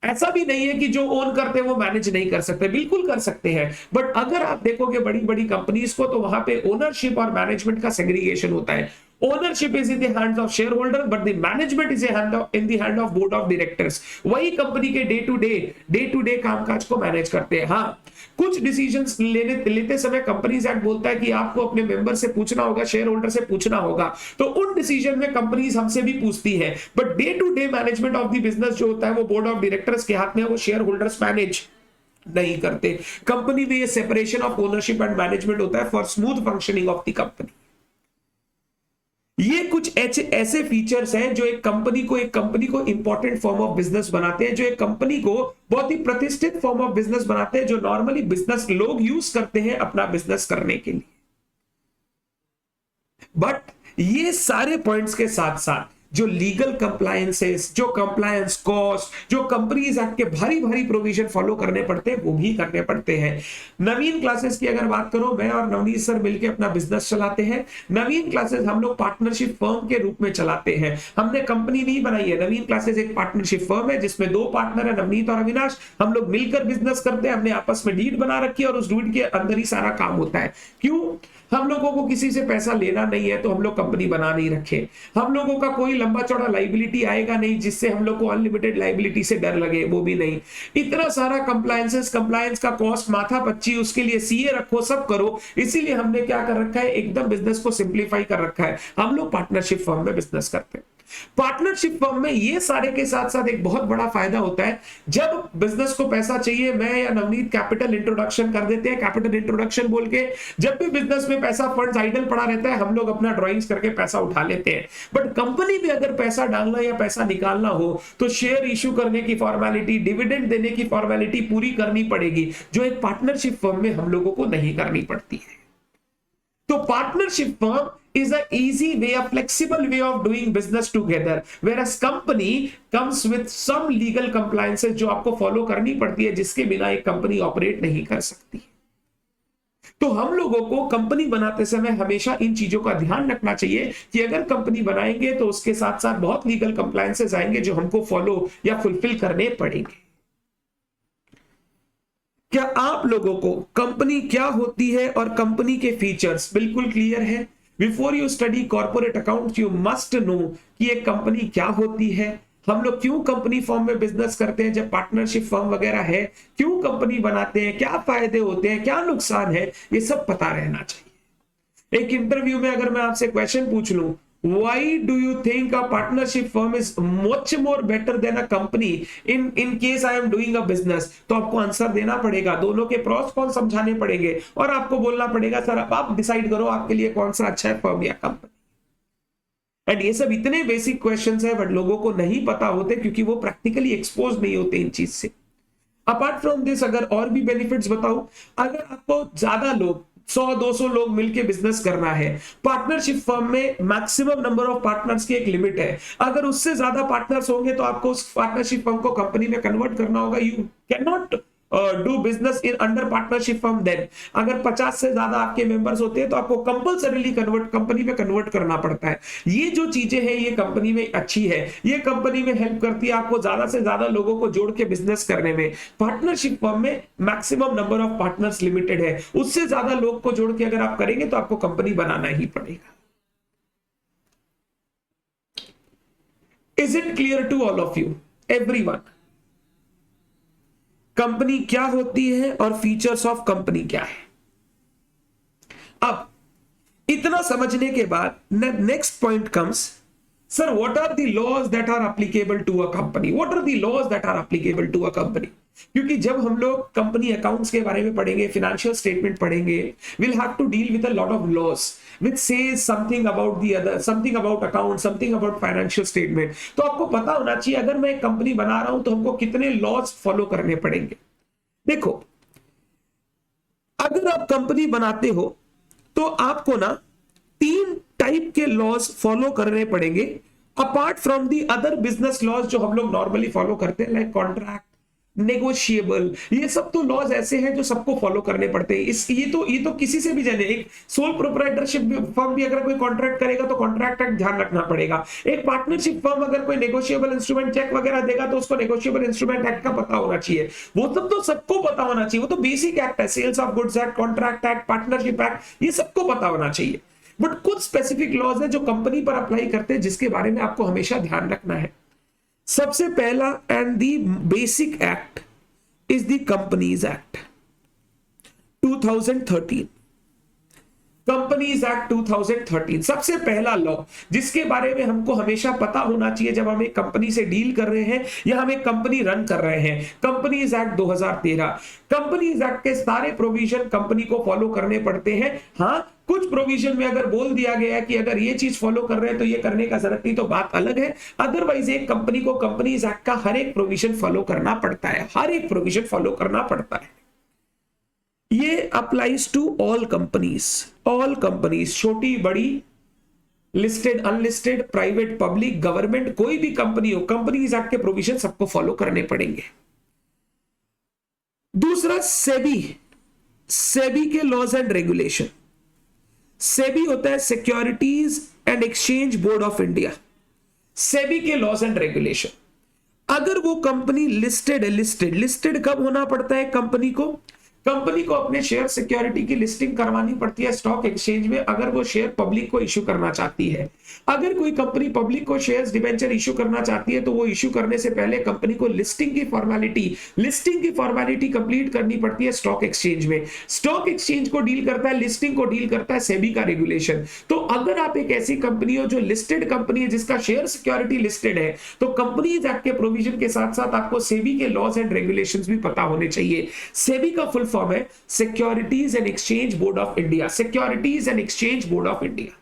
ऐसा भी नहीं है कि जो ओन करते हैं वो मैनेज नहीं कर सकते, बिल्कुल कर सकते हैं। बट अगर आप देखोगे बड़ी बड़ी कंपनीज को तो वहां पे ओनरशिप और मैनेजमेंट का सेग्रीगेशन होता है। Ownership is in the hands of share holder but the management is in the hand of board of directors. वही कंपनी के डे टू डे कामकाज को मैनेज करते हैं। हाँ, कुछ डिसीजंस लेते समय कंपनीज एक्ट बोलता है कि आपको अपने मेंबर से पूछना होगा, शेयर होल्डर से पूछना होगा, तो उन डिसीजन में कंपनीज हमसे भी पूछती है। But day to day management of the business जो होता है वो बोर्ड ऑफ डायरेक्टर्स के हाथ में है, वो शेयर होल्डर्स मैनेज नहीं करते। कंपनी में ये separation of ownership and management होता है for smooth functioning of the company. ये कुछ ऐसे फीचर्स हैं जो एक कंपनी को इंपॉर्टेंट फॉर्म ऑफ बिजनेस बनाते हैं, जो एक कंपनी को बहुत ही प्रतिष्ठित फॉर्म ऑफ बिजनेस बनाते हैं, जो नॉर्मली बिजनेस लोग यूज करते हैं अपना बिजनेस करने के लिए। बट ये सारे पॉइंट्स के साथ साथ जो लीगल कंप्लायंसेस, जो कंप्लायंस कॉस्ट, जो कंपनीज एक्ट के भारी भारी प्रोविजन फॉलो करने पड़ते हैं वो भी करने पड़ते हैं। नवीन क्लासेस की अगर बात करो, मैं और नवनीत सर मिलकर अपना बिजनेस चलाते हैं। नवीन क्लासेस हम लोग पार्टनरशिप फर्म के रूप में चलाते हैं, हमने कंपनी नहीं बनाई है। नवीन क्लासेस एक पार्टनरशिप फर्म है जिसमें 2 पार्टनर है, नवनीत और अविनाश। हम लोग मिलकर बिजनेस करते हैं, हमने आपस में डीड बना रखी है और उस डीड के अंदर ही सारा काम होता है। क्यों? हम लोगों को किसी से पैसा लेना नहीं है तो हम लोग कंपनी बना नहीं रखे। हम लोगों का कोई लंबा चौड़ा लाइबिलिटी आएगा नहीं जिससे हम लोग को अनलिमिटेड लाइबिलिटी से डर लगे, वो भी नहीं। इतना सारा कंप्लायंस का कॉस्ट माथा पच्ची, उसके लिए सीए रखो, सब करो। इसीलिए हमने क्या कर रखा है, एकदम बिजनेस को सिंप्लीफाई कर रखा है। हम लोग पार्टनरशिप फर्म में बिजनेस करते हैं। पार्टनरशिप फर्म में ये सारे के साथ साथ एक बहुत बड़ा फायदा होता है, जब बिजनेस को पैसा चाहिए मैं या नवनीत कैपिटल इंट्रोडक्शन कर देते हैं। कैपिटल इंट्रोडक्शन बोल के जब भी बिजनेस में पैसा फंड्स आइडल पड़ा रहता है हम लोग अपना ड्राइंग्स करके पैसा उठा लेते हैं। बट कंपनी में अगर पैसा डालना या पैसा निकालना हो तो शेयर इश्यू करने की फॉर्मेलिटी, डिविडेंड देने की फॉर्मेलिटी पूरी करनी पड़ेगी, जो एक पार्टनरशिप फर्म में हम लोगों को नहीं करनी पड़ती है। तो partnership firm is an easy way, a flexible way of doing business together, whereas company comes with some legal compliances जो आपको फॉलो करनी पड़ती है, जिसके बिना एक कंपनी ऑपरेट नहीं कर सकती। तो हम लोगों को कंपनी बनाते समय हमेशा इन चीजों का ध्यान रखना चाहिए कि अगर कंपनी बनाएंगे तो उसके साथ साथ बहुत लीगल कंप्लायंसेस आएंगे जो हमको फॉलो या फुलफिल करने पड़ेंगे। क्या आप लोगों को कंपनी क्या होती है और कंपनी के फीचर्स बिल्कुल क्लियर है? Before you study corporate account you must know कि एक कंपनी क्या होती है, हम लोग क्यों कंपनी फॉर्म में बिजनेस करते हैं जब पार्टनरशिप फर्म वगैरह है, क्यों कंपनी बनाते हैं, क्या फायदे होते हैं, क्या नुकसान है, ये सब पता रहना चाहिए। एक इंटरव्यू में अगर मैं आपसे क्वेश्चन पूछ लूं, why do you think a partnership firm is much more better than a company in case I am doing a business, तो आपको आंसर देना पड़ेगा, दोनों के प्रॉस कॉन समझाने पड़ेंगे और आपको बोलना पड़ेगा सर अब आप डिसाइड करो आपके लिए कौन सा अच्छा है, फर्म या कंपनी। एंड ये सब इतने बेसिक क्वेश्चंस है बट लोगों को नहीं पता होते क्योंकि वो प्रैक्टिकली एक्सपोज नहीं होते इन चीज से। अपार्ट फ्रॉम दिस अगर और भी बेनिफिट्स बताओ, अगर आपको ज्यादा लोग 100-200 लोग मिलके बिजनेस करना है, पार्टनरशिप फर्म में मैक्सिमम नंबर ऑफ पार्टनर्स की एक लिमिट है। अगर उससे ज्यादा पार्टनर्स होंगे तो आपको उस पार्टनरशिप फर्म को कंपनी में कन्वर्ट करना होगा। You can not do business in under partnership firm then. अगर 50 से ज्यादा आपके मेंबर्स होते हैं तो आपको कंपलसरीली कंपनी में कन्वर्ट करना पड़ता है। ये जो चीजें हैं ये कंपनी में अच्छी है, ये कंपनी में हेल्प करती है आपको ज्यादा से ज्यादा लोगों को जोड़ के बिजनेस करने में। पार्टनरशिप फर्म में maximum number of partners limited है, उससे ज्यादा लोग को जोड़ के अगर आप करेंगे तो आपको कंपनी बनाना ही पड़ेगा। Is it clear to all of you, everyone? Company क्या होती है और फीचर्स ऑफ कंपनी क्या है? अब इतना समझने के बाद next point comes, sir what are the laws that are applicable to a company? What are the laws that are applicable to a company? क्योंकि जब हम लोग कंपनी अकाउंट्स के बारे में पढ़ेंगे, फाइनेंशियल स्टेटमेंट पढ़ेंगे, will have to deal with a lot of laws which says something about the other, something about account, something about financial statement। तो आपको पता होना चाहिए अगर मैं एक कंपनी बना रहा हूं तो हमको कितने लॉज फॉलो करने पड़ेंगे। देखो, अगर आप कंपनी बनाते हो तो आपको ना 3 टाइप के लॉज फॉलो करने पड़ेंगे apart from the other business laws जो हम लोग नॉर्मली फॉलो करते हैं, लाइक कॉन्ट्रैक्ट, नेगोशिएबल, ये सब तो लॉज ऐसे हैं जो सबको फॉलो करने पड़ते हैं। ये तो किसी से भी जाने, एक सोल प्रोप्राइटरशिप फर्म भी अगर कोई कॉन्ट्रैक्ट करेगा तो कॉन्ट्रैक्ट एक्ट ध्यान रखना पड़ेगा। एक पार्टनरशिप फर्म अगर कोई नेगोशिएबल इंस्ट्रूमेंट चेक वगैरह देगा तो उसको नेगोशिएबल इंस्ट्रूमेंट एक्ट का पता होना चाहिए। वो सब तो सबको पता होना चाहिए, वो तो बेसिक एक्ट है, sales of goods act, contract act, partnership act, ये सबको पता होना चाहिए। बट कुछ स्पेसिफिक लॉज है जो कंपनी पर अप्लाई करते हैं जिसके बारे में आपको हमेशा ध्यान रखना है। सबसे पहला and the basic act is the companies act 2013। Companies act 2013 सबसे पहला लॉ जिसके बारे में हमको हमेशा पता होना चाहिए जब हम एक कंपनी से डील कर रहे हैं या हम एक कंपनी रन कर रहे हैं। Companies act 2013। कंपनीज एक्ट के सारे प्रोविजन कंपनी को फॉलो करने पड़ते हैं। हाँ, कुछ प्रोविजन में अगर बोल दिया गया है कि अगर ये चीज फॉलो कर रहे हैं तो ये करने का जरूरत नहीं, तो बात अलग है। अदरवाइज एक कंपनी को कंपनीज एक्ट का हर एक प्रोविजन फॉलो करना पड़ता है, हर एक प्रोविजन फॉलो करना पड़ता है। ये अप्लाइज टू ऑल कंपनीज, छोटी बड़ी, listed unlisted, private public, government, कोई भी कंपनी हो, कंपनीज एक्ट के प्रोविजन सबको फॉलो करने पड़ेंगे। दूसरा सेबी के लॉज एंड रेगुलेशन। सेबी होता है securities and exchange board of India. SEBI के लॉज एंड रेगुलेशन, अगर वो कंपनी लिस्टेड है, लिस्टेड कब होना पड़ता है कंपनी को अपने शेयर सिक्योरिटी की लिस्टिंग करवानी पड़ती है स्टॉक एक्सचेंज में, अगर वो शेयर पब्लिक को इश्यू करना चाहती है। अगर कोई कंपनी पब्लिक को शेयर्स डिबेंचर इश्यू करना चाहती है तो वो इश्यू करने से पहले कंपनी को लिस्टिंग की फॉर्मेलिटी कंप्लीट करनी पड़ती है स्टॉक एक्सचेंज में। स्टॉक एक्सचेंज को डील करता है, लिस्टिंग को डील करता है सेबी का रेगुलेशन। तो अगर आप एक ऐसी कंपनी हो जो लिस्टेड कंपनी है, जिसका शेयर सिक्योरिटी लिस्टेड है, तो कंपनीज एक्ट के प्रोविजन के साथ साथ आपको सेबी के लॉज एंड रेगुलेशंस भी पता होने चाहिए। सेबी का फुल फॉर्म है securities and exchange board of India. Securities and exchange board of India,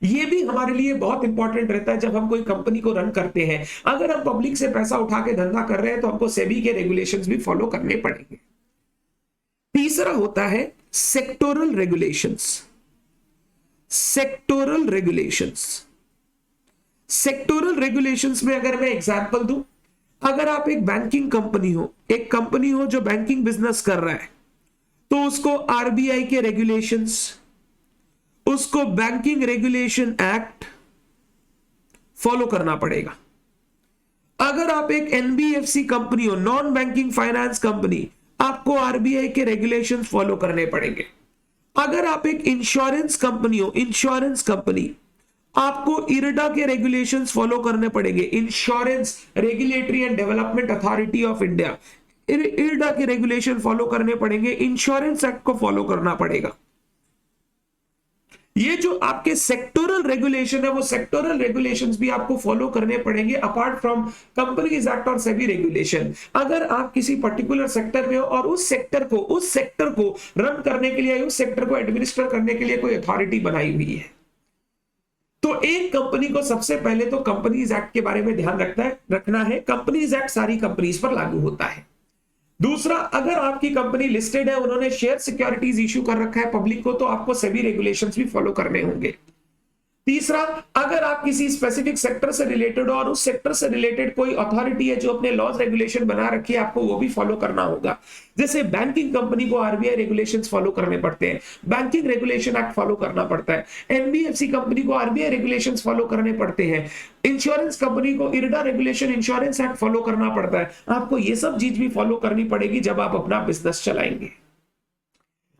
ये भी हमारे लिए बहुत इंपॉर्टेंट रहता है जब हम कोई कंपनी को रन करते हैं। अगर हम पब्लिक से पैसा उठा के धंधा कर रहे हैं तो हमको सेबी के रेगुलेशंस भी फॉलो करने पड़ेंगे। तीसरा होता है सेक्टोरल रेगुलेशंस। सेक्टोरल रेगुलेशंस में अगर मैं एग्जांपल दूं, अगर आप एक बैंकिंग कंपनी हो, एक कंपनी हो जो बैंकिंग बिजनेस कर रहा है, तो उसको आरबीआई के रेगुलेशंस, उसको बैंकिंग रेगुलेशन एक्ट फॉलो करना पड़ेगा। अगर आप एक एनबीएफसी कंपनी हो, नॉन बैंकिंग फाइनेंस कंपनी, आपको आरबीआई के रेगुलेशंस फॉलो करने पड़ेंगे। अगर आप एक इंश्योरेंस कंपनी हो, इंश्योरेंस कंपनी, आपको इरडा के रेगुलेशंस फॉलो करने पड़ेंगे। Insurance regulatory and development authority of India, IRDA के रेगुलेशन फॉलो करने पड़ेंगे। इंश्योरेंस एक्ट को फॉलो करना पड़ेगा। ये जो आपके सेक्टोरल रेगुलेशन है, वो सेक्टोरल रेगुलेशंस भी आपको फॉलो करने पड़ेंगे अपार्ट फ्रॉम कंपनीज एक्ट और सेबी रेगुलेशन। अगर आप किसी पर्टिकुलर सेक्टर में हो और उस सेक्टर को रन करने के लिए, उस सेक्टर को एडमिनिस्टर करने के लिए कोई अथॉरिटी बनाई हुई है, तो एक कंपनी को सबसे पहले तो कंपनीज एक्ट के बारे में ध्यान रखना है। कंपनीज एक्ट सारी कंपनीज पर लागू होता है। दूसरा, अगर आपकी कंपनी लिस्टेड है, उन्होंने शेयर सिक्योरिटीज इश्यू कर रखा है पब्लिक को, तो आपको सेबी रेगुलेशंस भी फॉलो करने होंगे। तीसरा, अगर आप किसी स्पेसिफिक सेक्टर से रिलेटेड हो और उस सेक्टर से रिलेटेड कोई अथॉरिटी है जो अपने लॉज रेगुलेशन बना रखी है, आपको वो भी फॉलो करना होगा। जैसे बैंकिंग कंपनी को आरबीआई रेगुलेशंस फॉलो करने पड़ते हैं, बैंकिंग रेगुलेशन एक्ट फॉलो करना पड़ता है। एनबीएफसी कंपनी को आरबीआई रेगुलेशंस फॉलो करने पड़ते हैं। इंश्योरेंस कंपनी को IRDA regulation, insurance act follow करना पड़ता है। आपको ये सब चीज भी फॉलो करनी पड़ेगी जब आप अपना बिजनेस चलाएंगे।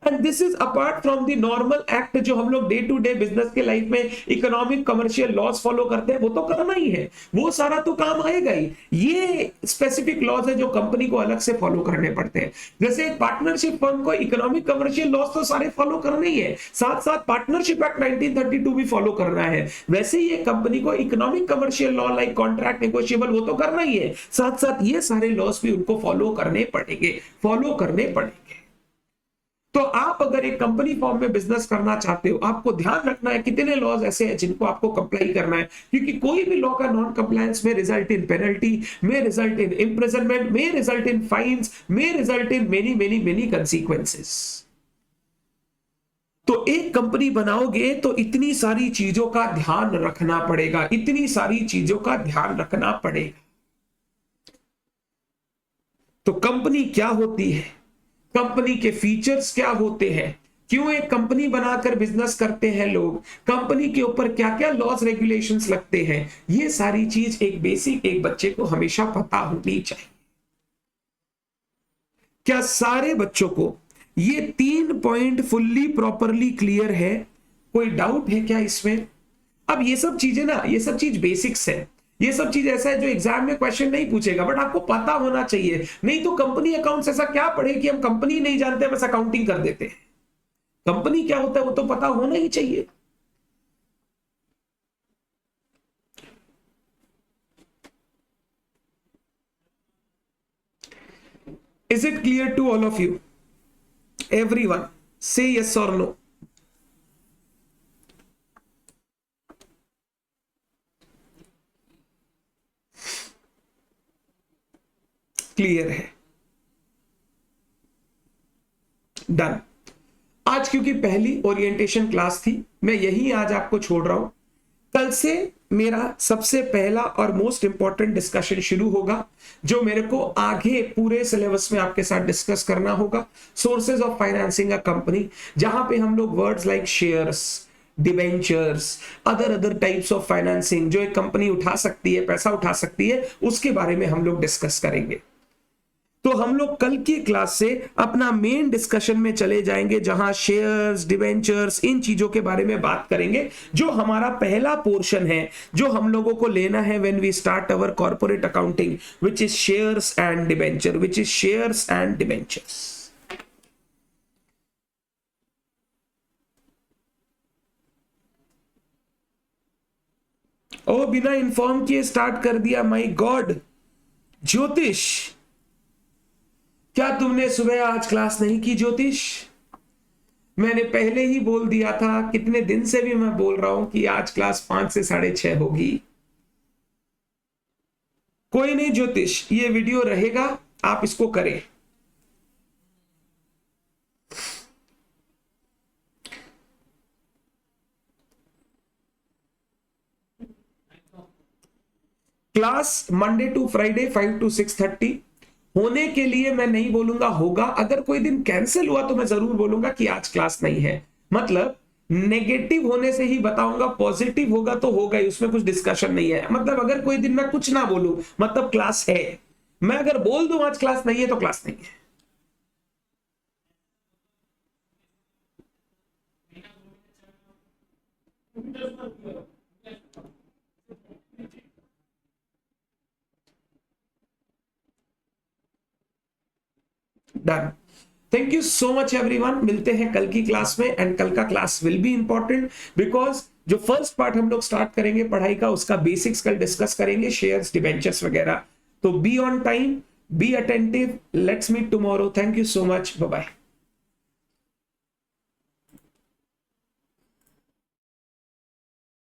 And this is apart from the normal act जो हम लोग डे टू डे बिजनेस के लाइफ में इकोनॉमिक कमर्शियल लॉज फॉलो करते हैं, वो तो करना ही है, वो सारा तो काम आएगा ही। ये स्पेसिफिक लॉज है जो कंपनी को अलग से फॉलो करने पड़ते हैं। जैसे एक पार्टनरशिप फर्म को इकोनॉमिक कमर्शियल लॉज तो सारे फॉलो करने ही है, साथ साथ पार्टनरशिप एक्ट 1932 भी फॉलो करना है। वैसे ही एक कंपनी को economic commercial law like contract negotiable वो तो करना ही है, साथ साथ ये सारे लॉज भी उनको फॉलो करने पड़ेंगे। तो आप अगर एक कंपनी फॉर्म में बिजनेस करना चाहते हो, आपको ध्यान रखना है कितने लॉज ऐसे हैं जिनको आपको कंप्लाई करना है, क्योंकि कोई भी लॉ का नॉन कंप्लायंस में रिजल्ट इन पेनल्टी, में रिजल्ट इन इंप्रिजनमेंट, में रिजल्ट इन फाइन्स, में रिजल्ट इन मेनी कंसीक्वेंसेस। तो एक कंपनी बनाओगे तो इतनी सारी चीजों का ध्यान रखना पड़ेगा। तो कंपनी क्या होती है, कंपनी के फीचर्स क्या होते हैं, क्यों एक कंपनी बनाकर बिजनेस करते हैं लोग, कंपनी के ऊपर क्या क्या लॉस रेगुलेशंस लगते हैं, ये सारी चीज एक बेसिक एक बच्चे को हमेशा पता होनी चाहिए। क्या सारे बच्चों को ये 3 पॉइंट फुल्ली प्रॉपरली क्लियर है? कोई डाउट है क्या इसमें? अब ये सब चीजें ना, ये सब चीज बेसिक्स है, ये सब चीज ऐसा है जो एग्जाम में क्वेश्चन नहीं पूछेगा, बट आपको पता होना चाहिए। नहीं तो कंपनी अकाउंट्स ऐसा क्या पढ़े कि हम कंपनी नहीं जानते बस अकाउंटिंग कर देते हैं। कंपनी क्या होता है वो तो पता होना ही चाहिए। Is it clear to all of you? Everyone, say yes or no. Clear है, डन। आज क्योंकि पहली ओरिएंटेशन क्लास थी, मैं यही आज आपको छोड़ रहा हूं। कल से मेरा सबसे पहला और मोस्ट इंपॉर्टेंट डिस्कशन शुरू होगा, जो मेरे को आगे पूरे सिलेबस में आपके साथ डिस्कस करना होगा। Sources of financing a company, जहां पे हम लोग words like shares, debentures, other types of financing जो एक कंपनी उठा सकती है, पैसा उठा सकती है, उसके बारे में हम लोग डिस्कस करेंगे। तो हम लोग कल की क्लास से अपना मेन डिस्कशन में चले जाएंगे, जहां शेयर्स, डिवेंचर्स, इन चीजों के बारे में बात करेंगे, जो हमारा पहला पोर्शन है, जो हम लोगों को लेना है when we start our corporate accounting, which is shares and debenture, which is shares and debentures. ओ, बिना इन्फॉर्म किए स्टार्ट कर दिया, माय गॉड। ज्योतिष, क्या तुमने सुबह आज क्लास नहीं की ज्योतिष? मैंने पहले ही बोल दिया था, कितने दिन से भी मैं बोल रहा हूं कि आज क्लास 5 से 6:30 होगी। कोई नहीं ज्योतिष, ये वीडियो रहेगा, आप इसको करें। Class Monday to Friday 5 to 6:30 होने के लिए मैं नहीं बोलूंगा होगा। अगर कोई दिन कैंसिल हुआ तो मैं जरूर बोलूंगा कि आज क्लास नहीं है। मतलब नेगेटिव होने से ही बताऊंगा, पॉजिटिव होगा तो होगा ही, उसमें कुछ डिस्कशन नहीं है। मतलब अगर कोई दिन मैं कुछ ना बोलूं मतलब क्लास है, मैं अगर बोल दूं आज क्लास नहीं है तो क्लास नहीं है। Done. Thank you so much everyone, मिलते हैं कल की क्लास में। एंड कल का class will be important, because जो फर्स्ट पार्ट हम लोग स्टार्ट करेंगे पढ़ाई का, उसका बेसिक्स कल डिस्कस करेंगे, शेयर्स, डिबेंचर्स वगैरह। तो be on time, be attentive. Let's meet tomorrow. Thank you so much, bye bye.